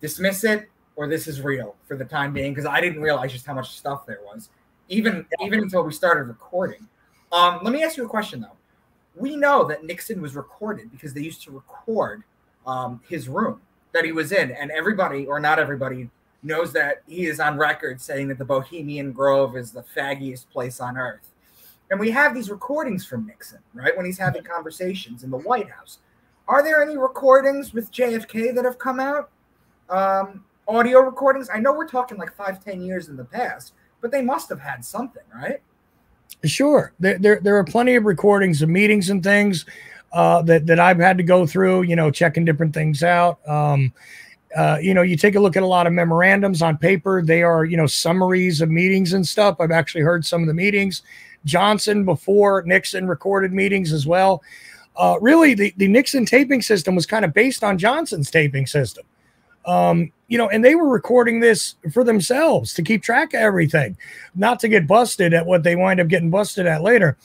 dismiss it, or this is real for the time being, because I didn't realize just how much stuff there was, even until we started recording. Let me ask you a question, though. We know that Nixon was recorded because they used to record his room that he was in, and everybody, or not everybody, knows that he is on record saying that the Bohemian Grove is the faggiest place on earth. And we have these recordings from Nixon, right, when he's having conversations in the White House. Are there any recordings with JFK that have come out? Audio recordings? I know we're talking like 5-10 years in the past, but they must have had something, right? Sure. There are plenty of recordings of meetings and things that I've had to go through, checking different things out. You take a look at a lot of memorandums on paper. They are, summaries of meetings and stuff. I've actually heard some of the meetings. Johnson before Nixon recorded meetings as well. Really, the Nixon taping system was kind of based on Johnson's taping system. And they were recording this for themselves to keep track of everything, not to get busted at what they wind up getting busted at later.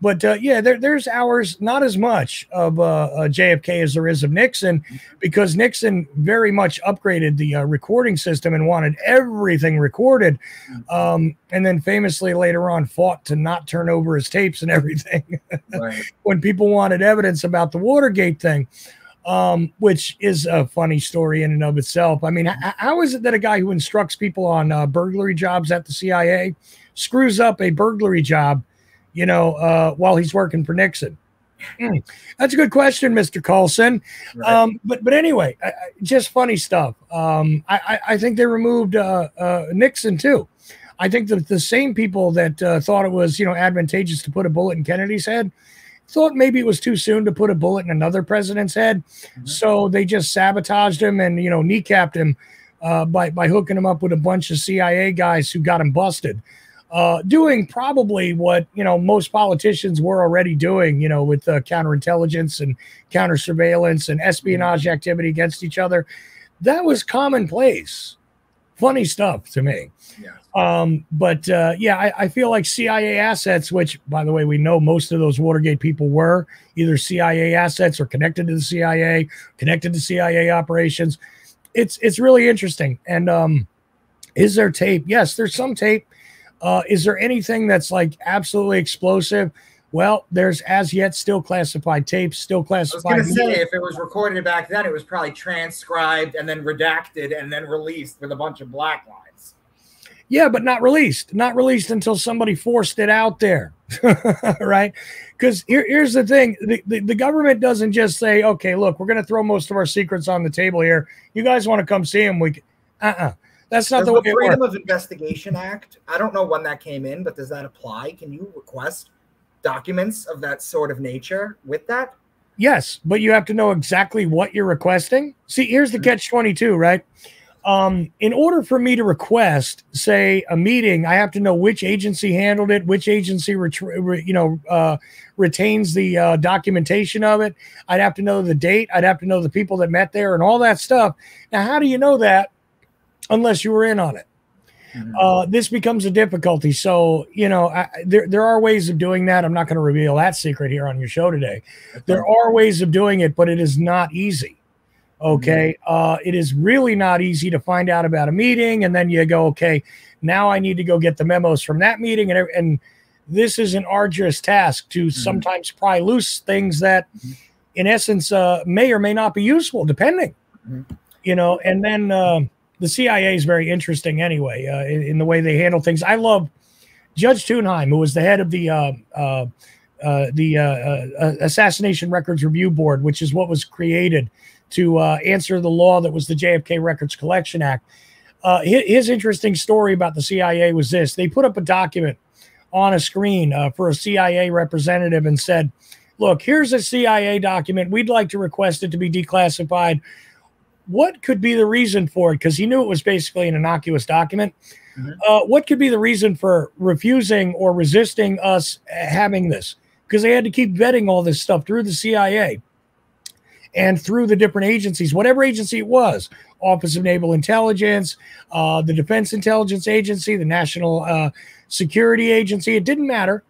But there's hours, not as much of JFK as there is of Nixon, because Nixon very much upgraded the recording system and wanted everything recorded. And then famously later on fought to not turn over his tapes and everything Right. when people wanted evidence about the Watergate thing. Which is a funny story in and of itself. I mean, how is it that a guy who instructs people on burglary jobs at the CIA screws up a burglary job, while he's working for Nixon? That's a good question, Mr. Carlson. Right. But anyway, just funny stuff. I think they removed Nixon too. I think that the same people that thought it was, advantageous to put a bullet in Kennedy's head thought maybe it was too soon to put a bullet in another president's head. So they just sabotaged him and, kneecapped him by hooking him up with a bunch of CIA guys who got him busted. Doing probably what, most politicians were already doing, with counterintelligence and counter surveillance and espionage activity against each other. That was commonplace. Funny stuff to me. Yeah. I feel like CIA assets, which, by the way, we know most of those Watergate people were either CIA assets or connected to the CIA, connected to CIA operations. It's really interesting. And is there tape? Yes, there's some tape. Is there anything that's like absolutely explosive? Well, there's as yet still classified tapes, still classified. I was going to say, if it was recorded back then, it was probably transcribed and then redacted and then released with a bunch of black lines. Yeah, but not released. Not released until somebody forced it out there, right? Because here's the thing. The government doesn't just say, okay, look, we're going to throw most of our secrets on the table here. You guys want to come see them? That's not the way it works. Freedom of Investigation Act, I don't know when that came in, but does that apply? Can you request documents of that sort of nature with that? Yes, but you have to know exactly what you're requesting. See, here's the catch-22, right? In order for me to request, say, a meeting, I have to know which agency handled it, which agency retains the documentation of it. I'd have to know the date. I'd have to know the people that met there and all that stuff. Now, how do you know that unless you were in on it? This becomes a difficulty. So, there are ways of doing that. I'm not going to reveal that secret here on your show today. There are ways of doing it, but it is not easy. Okay. It is really not easy to find out about a meeting. And then you go, okay, now I need to go get the memos from that meeting. And this is an arduous task to sometimes pry loose things that in essence may or may not be useful, depending, and then the CIA is very interesting anyway, in the way they handle things. I love Judge Thunheim, who was the head of the Assassination Records Review Board, which is what was created to answer the law that was the JFK Records Collection Act. His interesting story about the CIA was this. They put up a document on a screen for a CIA representative and said, look, here's a CIA document. We'd like to request it to be declassified. What could be the reason for it? Because he knew it was basically an innocuous document. What could be the reason for refusing or resisting us having this? Because they had to keep vetting all this stuff through the CIA and through the different agencies, whatever agency it was, Office of Naval Intelligence, the Defense Intelligence Agency, the National Security Agency. It didn't matter.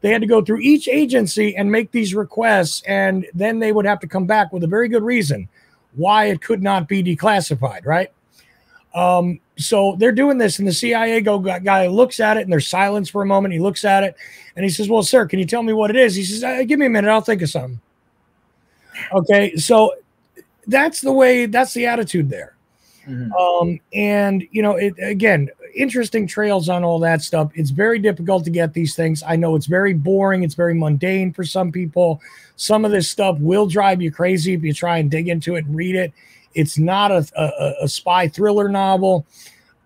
They had to go through each agency and make these requests, and then they would have to come back with a very good reason why it could not be declassified, right? So they're doing this, and the CIA guy looks at it, and there's silence for a moment. He looks at it, and he says, well, sir, can you tell me what it is? He says, give me a minute. I'll think of something. Okay, so that's the attitude there. And, again, interesting trails on all that stuff. It's very difficult to get these things. I know it's very boring. It's very mundane for some people. Some of this stuff will drive you crazy if you try and dig into it and read it. It's not a spy thriller novel.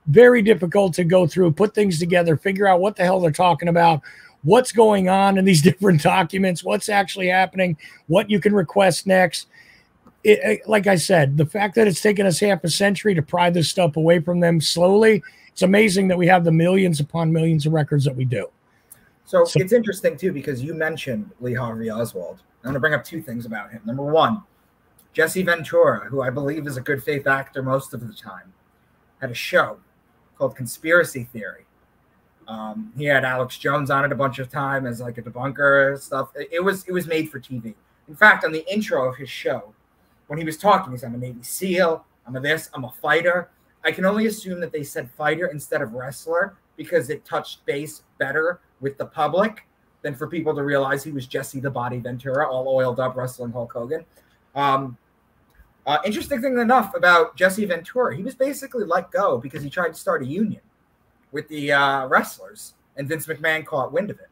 Very difficult to go through, put things together, figure out what the hell they're talking about, what's going on in these different documents, what's actually happening, what you can request next. Like I said, the fact that it's taken us half a century to pry this stuff away from them slowly, it's amazing that we have the millions upon millions of records that we do. So it's interesting, too, because you mentioned Lee Harvey Oswald. I'm going to bring up two things about him. Number one, Jesse Ventura, who I believe is a good faith actor most of the time, had a show called Conspiracy Theory. He had Alex Jones on it a bunch of time as like a debunker and stuff. It was made for TV. In fact, on the intro of his show, when he was talking, he said, I'm a Navy SEAL, I'm a fighter. I can only assume that they said fighter instead of wrestler because it touched base better with the public than for people to realize he was Jesse the Body Ventura, all oiled up wrestling Hulk Hogan. Interesting thing enough about Jesse Ventura, he was basically let go because he tried to start a union with the wrestlers, and Vince McMahon caught wind of it.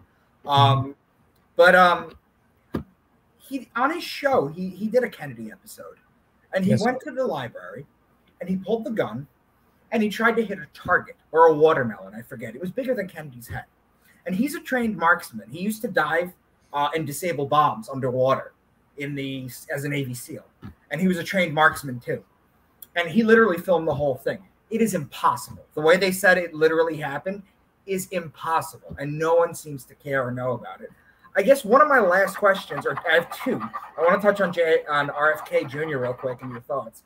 He on his show, he did a Kennedy episode, and he went to the library, and he pulled the gun, and he tried to hit a target or a watermelon. I forget. It was bigger than Kennedy's head. And he's a trained marksman. He used to dive and disable bombs underwater as a Navy SEAL. And he was a trained marksman too. And he literally filmed the whole thing. It is impossible. The way they said it literally happened is impossible. And no one seems to care or know about it. I guess one of my last questions, or I have two. I want to touch on RFK Jr. real quick and your thoughts.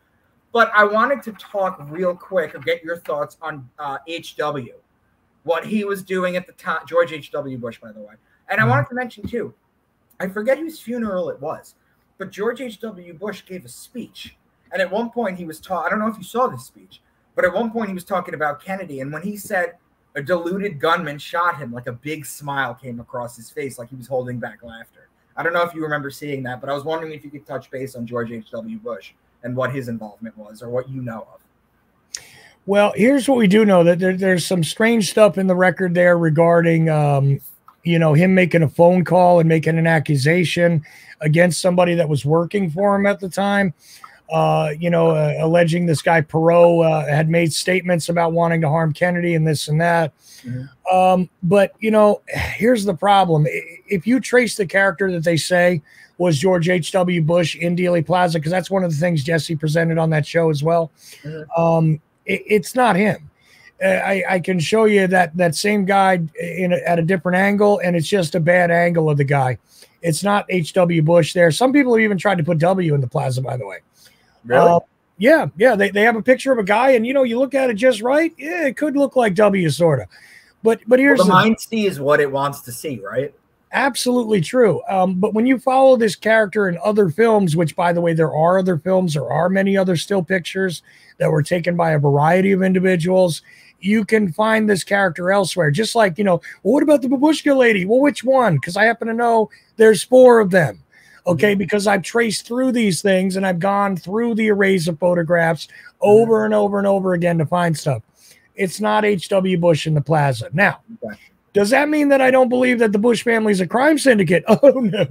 But I wanted to talk real quick or get your thoughts on HW, what he was doing at the time, George H.W. Bush, by the way. And I wanted to mention, too, I forget whose funeral it was, but George H.W. Bush gave a speech. And at one point he was I don't know if you saw this speech, but at one point he was talking about Kennedy. And when he said a deluded gunman shot him, like a big smile came across his face, like he was holding back laughter. I don't know if you remember seeing that, but I was wondering if you could touch base on George H.W. Bush and what his involvement was or what you know of. Well, here's what we do know, that there's some strange stuff in the record there regarding, him making a phone call and making an accusation against somebody that was working for him at the time. Alleging this guy Perot had made statements about wanting to harm Kennedy and this and that. But here's the problem. If you trace the character that they say was George H.W. Bush in Dealey Plaza, because that's one of the things Jesse presented on that show as well. It's not him. I can show you that same guy at a different angle, and it's just a bad angle of the guy. It's not H.W. Bush there. Some people have even tried to put W in the plaza, by the way. Really? Yeah. They have a picture of a guy, and you look at it just right. Yeah, it could look like W, sort of. But here's the mind sees what it wants to see, right? Absolutely true. But when you follow this character in other films, which, by the way, there are other films, there are many other still pictures that were taken by a variety of individuals, you can find this character elsewhere. Just like, well, what about the babushka lady? Well, which one? Because I happen to know there's 4 of them. Okay, because I've traced through these things and I've gone through the arrays of photographs over and over and over again to find stuff. It's not H.W. Bush in the plaza. Now, does that mean that I don't believe that the Bush family is a crime syndicate? Oh, no.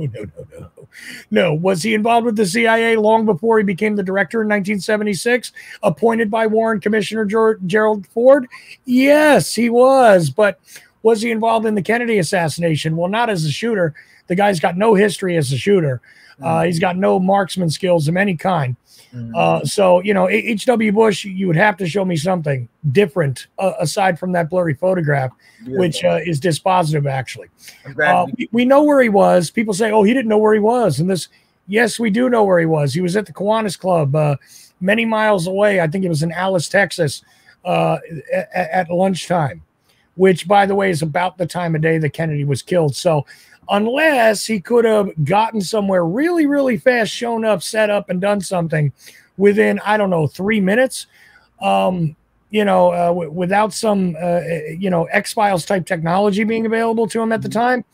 No. Was he involved with the CIA long before he became the director in 1976, appointed by Warren Commissioner Gerald Ford? Yes, he was. But was he involved in the Kennedy assassination? Well, not as a shooter. The guy's got no history as a shooter. He's got no marksman skills of any kind. So, H.W. Bush, you would have to show me something different aside from that blurry photograph, which is dispositive, actually. We know where he was. People say, oh, he didn't know where he was. And yes, we do know where he was. He was at the Kiwanis Club many miles away. I think it was in Alice, Texas, at lunchtime, which, by the way, is about the time of day that Kennedy was killed. So unless he could have gotten somewhere really, really fast, shown up, set up, and done something within, 3 minutes, without some, X-Files type technology being available to him at the time,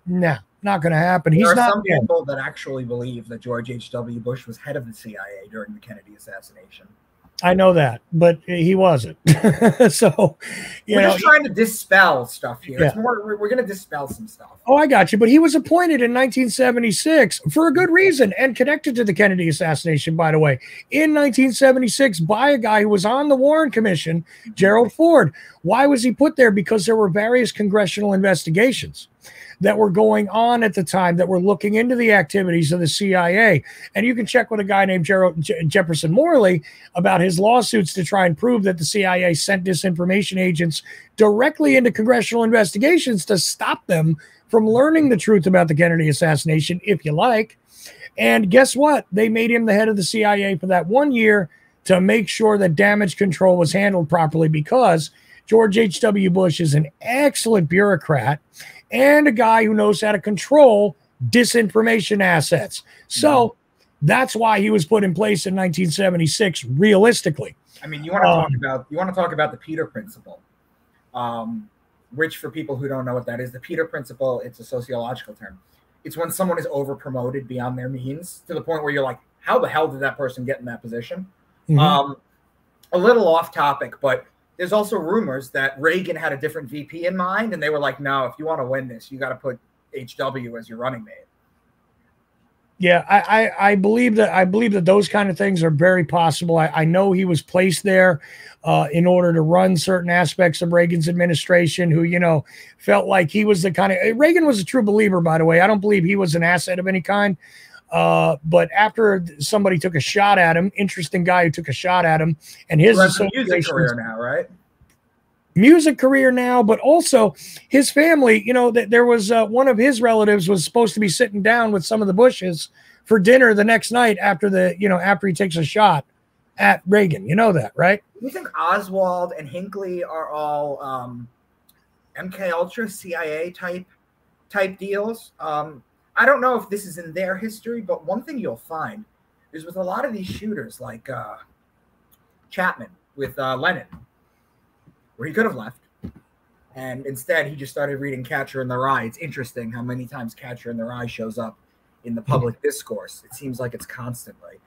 nah, not going to happen. There are some people that actually believe that George H.W. Bush was head of the CIA during the Kennedy assassination. I know that, but he wasn't. So, we're just trying to dispel stuff here. It's more, we're going to dispel some stuff. Oh, I got you. But he was appointed in 1976 for a good reason and connected to the Kennedy assassination, by the way, in 1976 by a guy who was on the Warren Commission, Gerald Ford. Why was he put there? Because there were various congressional investigations that were going on at the time that were looking into the activities of the CIA. And you can check with a guy named Jefferson Morley about his lawsuits to try and prove that the CIA sent disinformation agents directly into congressional investigations to stop them from learning the truth about the Kennedy assassination, if you like. And guess what? They made him the head of the CIA for that 1 year to make sure that damage control was handled properly, because George H.W. Bush is an excellent bureaucrat and a guy who knows how to control disinformation assets. So that's why he was put in place in 1976, realistically. I mean, you want to talk about the Peter Principle, which, for people who don't know what that is, the Peter Principle, it's a sociological term. It's when someone is over promoted beyond their means to the point where you're like, how the hell did that person get in that position? A little off topic, but there's also rumors that Reagan had a different VP in mind, and they were like, no, if you want to win this, you got to put HW as your running mate. Yeah, I believe that those kind of things are very possible. I know he was placed there in order to run certain aspects of Reagan's administration, who, you know, felt like he was the kind of, Reagan was a true believer, by the way. I don't believe he was an asset of any kind. But after somebody took a shot at him, interesting guy who took a shot at him, and his music career now, right? Music career now, but also his family, you know, that there was one of his relatives was supposed to be sitting down with some of the Bushes for dinner the next night after after he takes a shot at Reagan. You know that, right? You think Oswald and Hinckley are all MK Ultra CIA type deals? I don't know if this is in their history, but one thing you'll find is with a lot of these shooters, like Chapman with Lenin, where he could have left, and instead he just started reading Catcher in the Rye. It's interesting how many times Catcher in the Rye shows up in the public discourse. It seems like it's constantly.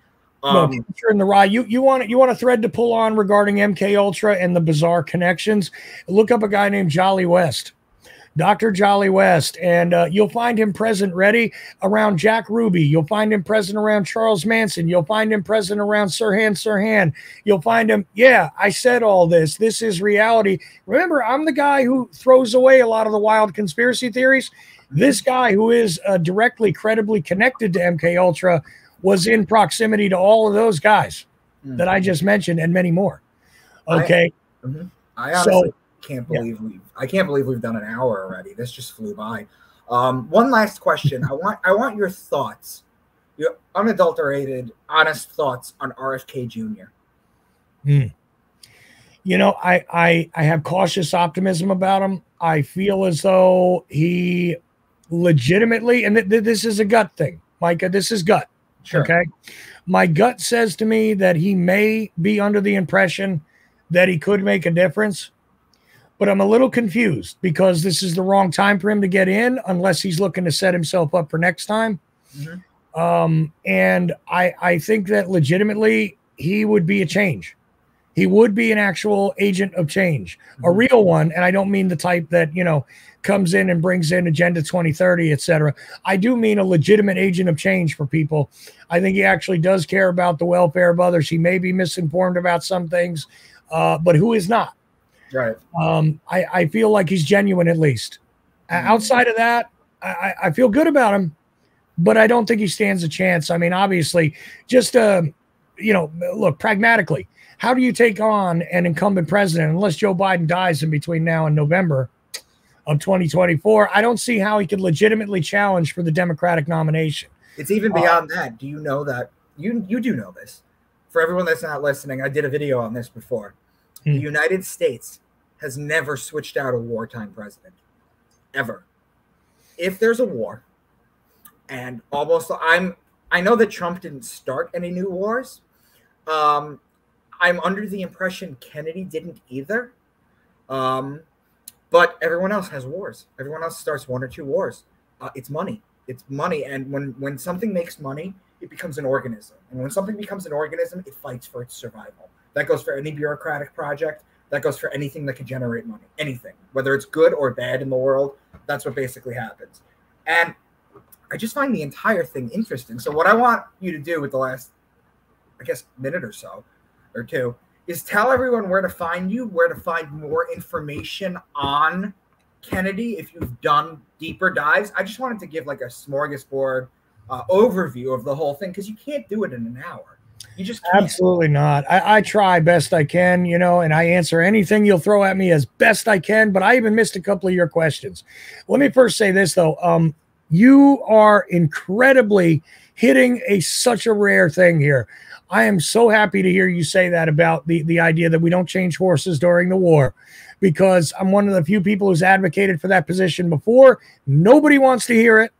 Catcher in the Rye. You want a thread to pull on regarding MK Ultra and the bizarre connections? Look up a guy named Jolly West. Dr. Jolly West, and you'll find him present ready around Jack Ruby. You'll find him present around Charles Manson. You'll find him present around Sirhan. You'll find him, yeah, I said all this. This is reality. Remember, I'm the guy who throws away a lot of the wild conspiracy theories. This guy, who is directly, credibly connected to MK Ultra, was in proximity to all of those guys that I just mentioned, and many more. Okay. I honestly can't believe we've done an hour already. This just flew by. One last question. I want your thoughts, your unadulterated, honest thoughts on RFK Jr. You know, I have cautious optimism about him. I feel as though he legitimately, and this is a gut thing, Micah. This is gut. Sure. Okay. My gut says to me that he may be under the impression that he could make a difference. But I'm a little confused because this is the wrong time for him to get in unless he's looking to set himself up for next time. And I think that legitimately he would be a change. He would be an actual agent of change, a real one. And I don't mean the type that, you know, comes in and brings in Agenda 2030, et cetera. I do mean a legitimate agent of change for people. I think he actually does care about the welfare of others. He may be misinformed about some things, but who is not? Right. I feel like he's genuine, at least. Outside of that, I feel good about him, but I don't think he stands a chance. I mean, obviously, just, look, pragmatically, how do you take on an incumbent president unless Joe Biden dies in between now and November of 2024? I don't see how he could legitimately challenge for the Democratic nomination. It's even beyond that. Do you know that? You do know this. For everyone that's not listening, I did a video on this before. The United States has never switched out a wartime president, ever. If there's a war, and I know that Trump didn't start any new wars. I'm under the impression Kennedy didn't either. But everyone else has wars. Everyone else starts one or two wars. It's money. It's money. And when something makes money, it becomes an organism. And when something becomes an organism, it fights for its survival. That goes for any bureaucratic project. That goes for anything that can generate money. Anything. Whether it's good or bad in the world, that's what basically happens. And I just find the entire thing interesting. So what I want you to do with the last, I guess, minute or so, or two, is tell everyone where to find you, where to find more information on Kennedy if you've done deeper dives. I just wanted to give like a smorgasbord overview of the whole thing, because you can't do it in an hour. You just can't. Absolutely not. I try best I can, you know, and I answer anything you'll throw at me as best I can, but I even missed a couple of your questions. Let me first say this, though. You are incredibly hitting such a rare thing here. I am so happy to hear you say that about the idea that we don't change horses during the war, because I'm one of the few people who's advocated for that position before. Nobody wants to hear it.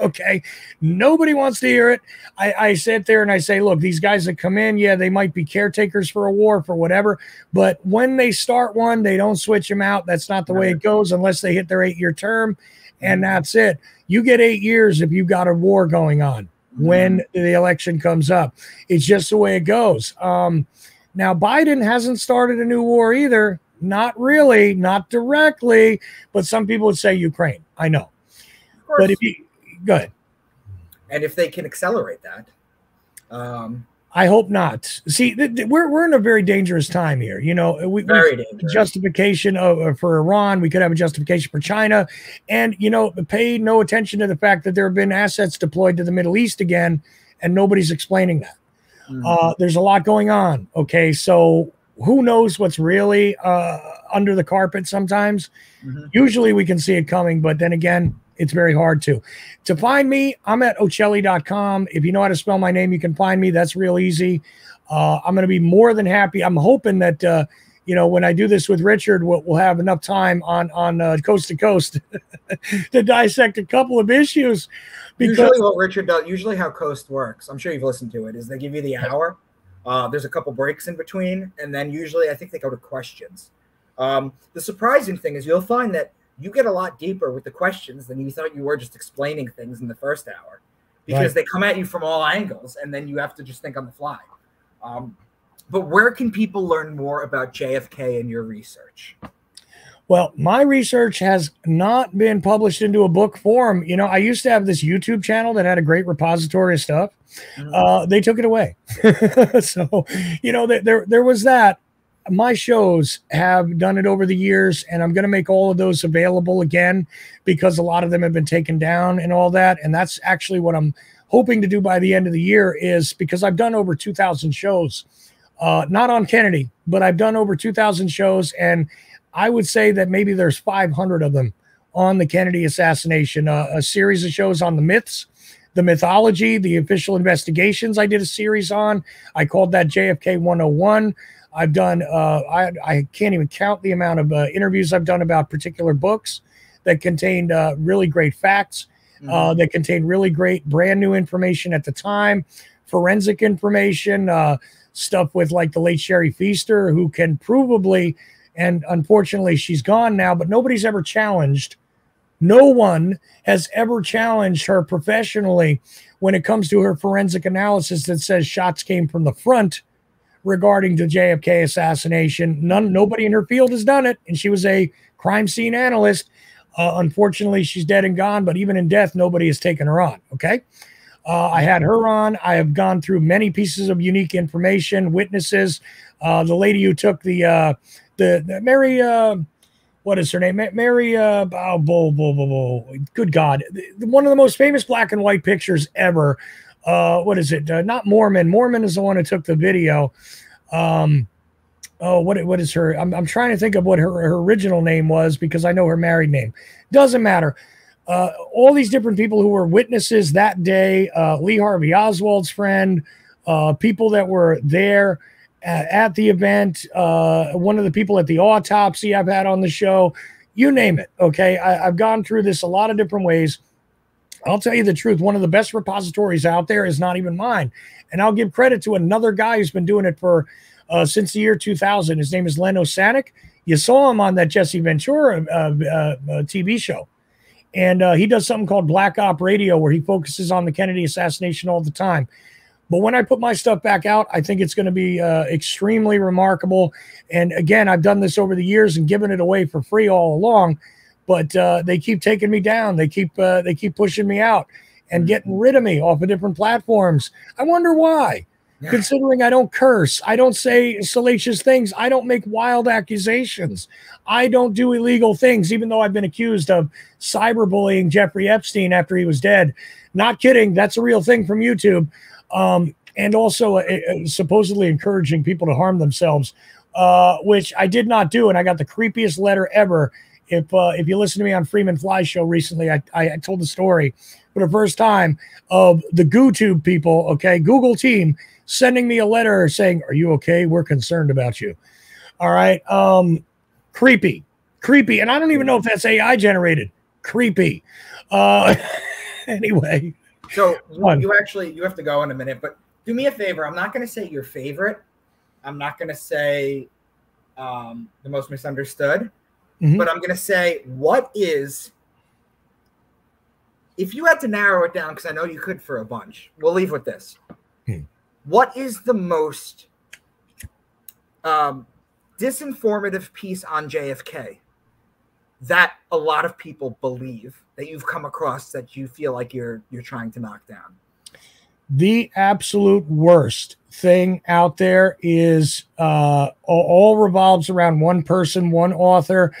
Okay. Nobody wants to hear it. I sit there and I say, look, these guys that come in, yeah, they might be caretakers for a war, for whatever, but when they start one, they don't switch them out. That's not the way it goes unless they hit their 8-year term. And that's it. You get 8 years if you've got a war going on when the election comes up. It's just the way it goes. Now, Biden hasn't started a new war either. Not really, not directly, but some people would say Ukraine. I know. But if you go ahead. And if they can accelerate that. I hope not. See, we're in a very dangerous time here. You know, we justification for Iran. We could have a justification for China, and you know, pay no attention to the fact that there have been assets deployed to the Middle East again, and nobody's explaining that. There's a lot going on. Okay, so who knows what's really under the carpet? Sometimes, usually we can see it coming, but then again, it's very hard to find me. I'm at Cheli.com. If you know how to spell my name, you can find me. That's real easy. I'm going to be more than happy. I'm hoping that, you know, when I do this with Richard, we'll have enough time on Coast to Coast to dissect a couple of issues. Because usually what Richard does, usually how Coast works, I'm sure you've listened to it, is they give you the hour. There's a couple breaks in between. And then usually I think they go to questions. The surprising thing is you'll find that you get a lot deeper with the questions than you thought you were just explaining things in the first hour, because they come at you from all angles and then you have to just think on the fly. But where can people learn more about JFK and your research? Well, my research has not been published into a book form. You know, I used to have this YouTube channel that had a great repository of stuff. They took it away. So, you know, there was that. My shows have done it over the years, and I'm going to make all of those available again because a lot of them have been taken down and all that. And that's actually what I'm hoping to do by the end of the year, is because I've done over 2,000 shows, not on Kennedy, but I've done over 2,000 shows. And I would say that maybe there's 500 of them on the Kennedy assassination, a series of shows on the myths, the mythology, the official investigations. I did a series on, I called that JFK 101. I've done, I can't even count the amount of interviews I've done about particular books that contained really great facts, that contained really great brand new information at the time, forensic information, stuff with like the late Sherry Feaster, who can provably, and unfortunately she's gone now, but nobody's ever challenged. No one has ever challenged her professionally when it comes to her forensic analysis that says shots came from the front regarding the JFK assassination. Nobody in her field has done it, and she was a crime scene analyst. Unfortunately, she's dead and gone, but even in death, nobody has taken her on, okay? I had her on. I have gone through many pieces of unique information, witnesses. The lady who took the Mary, what is her name? Mary, good God. One of the most famous black and white pictures ever. What is it? Not Mormon. Mormon is the one who took the video. What is her? I'm trying to think of what her original name was, because I know her married name. Doesn't matter. All these different people who were witnesses that day, Lee Harvey Oswald's friend, people that were there at the event, one of the people at the autopsy I've had on the show, you name it. Okay. I've gone through this a lot of different ways. I'll tell you the truth. One of the best repositories out there is not even mine. And I'll give credit to another guy who's been doing it for since the year 2000. His name is Len Osanic. You saw him on that Jesse Ventura TV show. And he does something called Black Op Radio, where he focuses on the Kennedy assassination all the time. But when I put my stuff back out, I think it's going to be extremely remarkable. And again, I've done this over the years and given it away for free all along. But they keep taking me down. They keep pushing me out and getting rid of me off of different platforms. I wonder why. Yeah. Considering I don't curse, I don't say salacious things, I don't make wild accusations, I don't do illegal things, even though I've been accused of cyberbullying Jeffrey Epstein after he was dead. Not kidding. That's a real thing from YouTube. And also supposedly encouraging people to harm themselves, which I did not do. And I got the creepiest letter ever if you listen to me on Freeman Fly show recently, I told the story for the first time of the GooTube people, okay, Google team sending me a letter saying, "Are you okay? We're concerned about you." All right. Creepy. And I don't even know if that's AI generated. Creepy. Anyway. So you have to go in a minute, but do me a favor. I'm not going to say your favorite. I'm not going to say the most misunderstood, but I'm going to say, what is, if you had to narrow it down, because I know you could for a bunch, we'll leave with this. What is the most disinformative piece on JFK that a lot of people believe that you've come across that you feel like you're trying to knock down? The absolute worst thing out there is all revolves around one person, one author,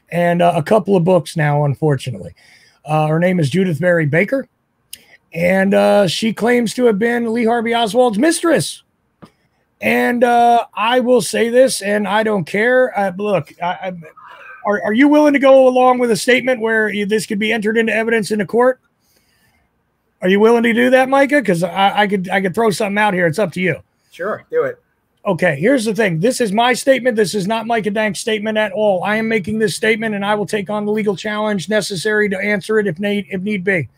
and a couple of books now, unfortunately. Her name is Judith Barry Baker, and she claims to have been Lee Harvey Oswald's mistress. And I will say this, and I don't care. Look, are you willing to go along with a statement where this could be entered into evidence in the court? Are you willing to do that, Micah? Because I could throw something out here. It's up to you. Sure, do it. Okay, here's the thing. This is my statement. This is not Micah Dank's statement at all. I am making this statement, and I will take on the legal challenge necessary to answer it if need be.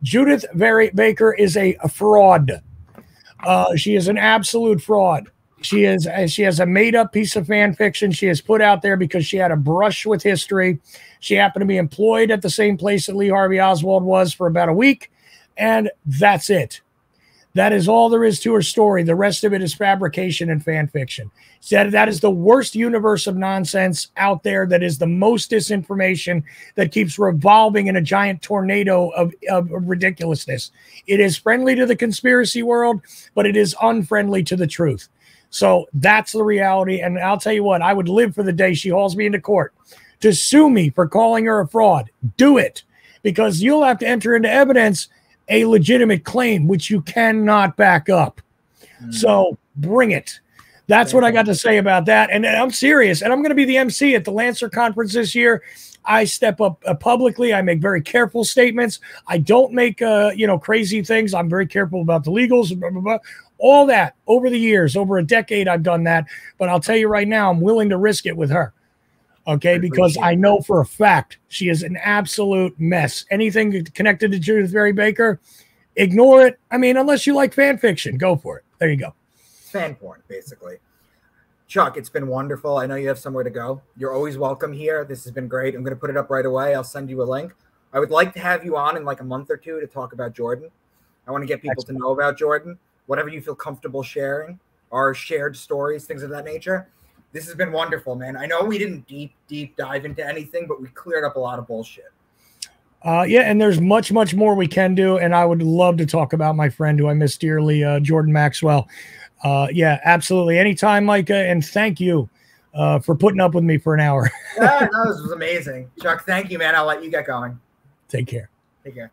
Judith Baker is a fraud. She is an absolute fraud. She has a made-up piece of fan fiction she has put out there because she had a brush with history. She happened to be employed at the same place that Lee Harvey Oswald was for about a week, and that's it. That is all there is to her story. The rest of it is fabrication and fan fiction. That is the worst universe of nonsense out there. That is the most disinformation that keeps revolving in a giant tornado of ridiculousness. It is friendly to the conspiracy world, but it is unfriendly to the truth. So that's the reality. And I'll tell you what, I would live for the day she hauls me into court to sue me for calling her a fraud. Do it, because you'll have to enter into evidence a legitimate claim, which you cannot back up. So bring it. That's what I got to say about that. And I'm serious. And I'm going to be the MC at the Lancer conference this year. I step up publicly. I make very careful statements. I don't make, crazy things. I'm very careful about the legals, blah, blah, blah. All that over the years, over a decade, I've done that. But I'll tell you right now, I'm willing to risk it with her. Okay, because I know for a fact she is an absolute mess. Anything connected to Judith Barry Baker, ignore it. I mean, unless you like fan fiction, go for it. There you go. Fan porn, basically. Chuck, it's been wonderful. I know you have somewhere to go. You're always welcome here. This has been great. I'm going to put it up right away. I'll send you a link. I would like to have you on in like a month or two to talk about Jordan. I want to get people to know about Jordan. Whatever you feel comfortable sharing, our shared stories, things of that nature. This has been wonderful, man. I know we didn't deep dive into anything, but we cleared up a lot of bullshit. Yeah, and there's much more we can do, and I would love to talk about my friend who I miss dearly, Jordan Maxwell. Yeah, absolutely. Anytime, Micah, and thank you for putting up with me for an hour. Yeah, no, this was amazing. Chuck, thank you, man. I'll let you get going. Take care. Take care.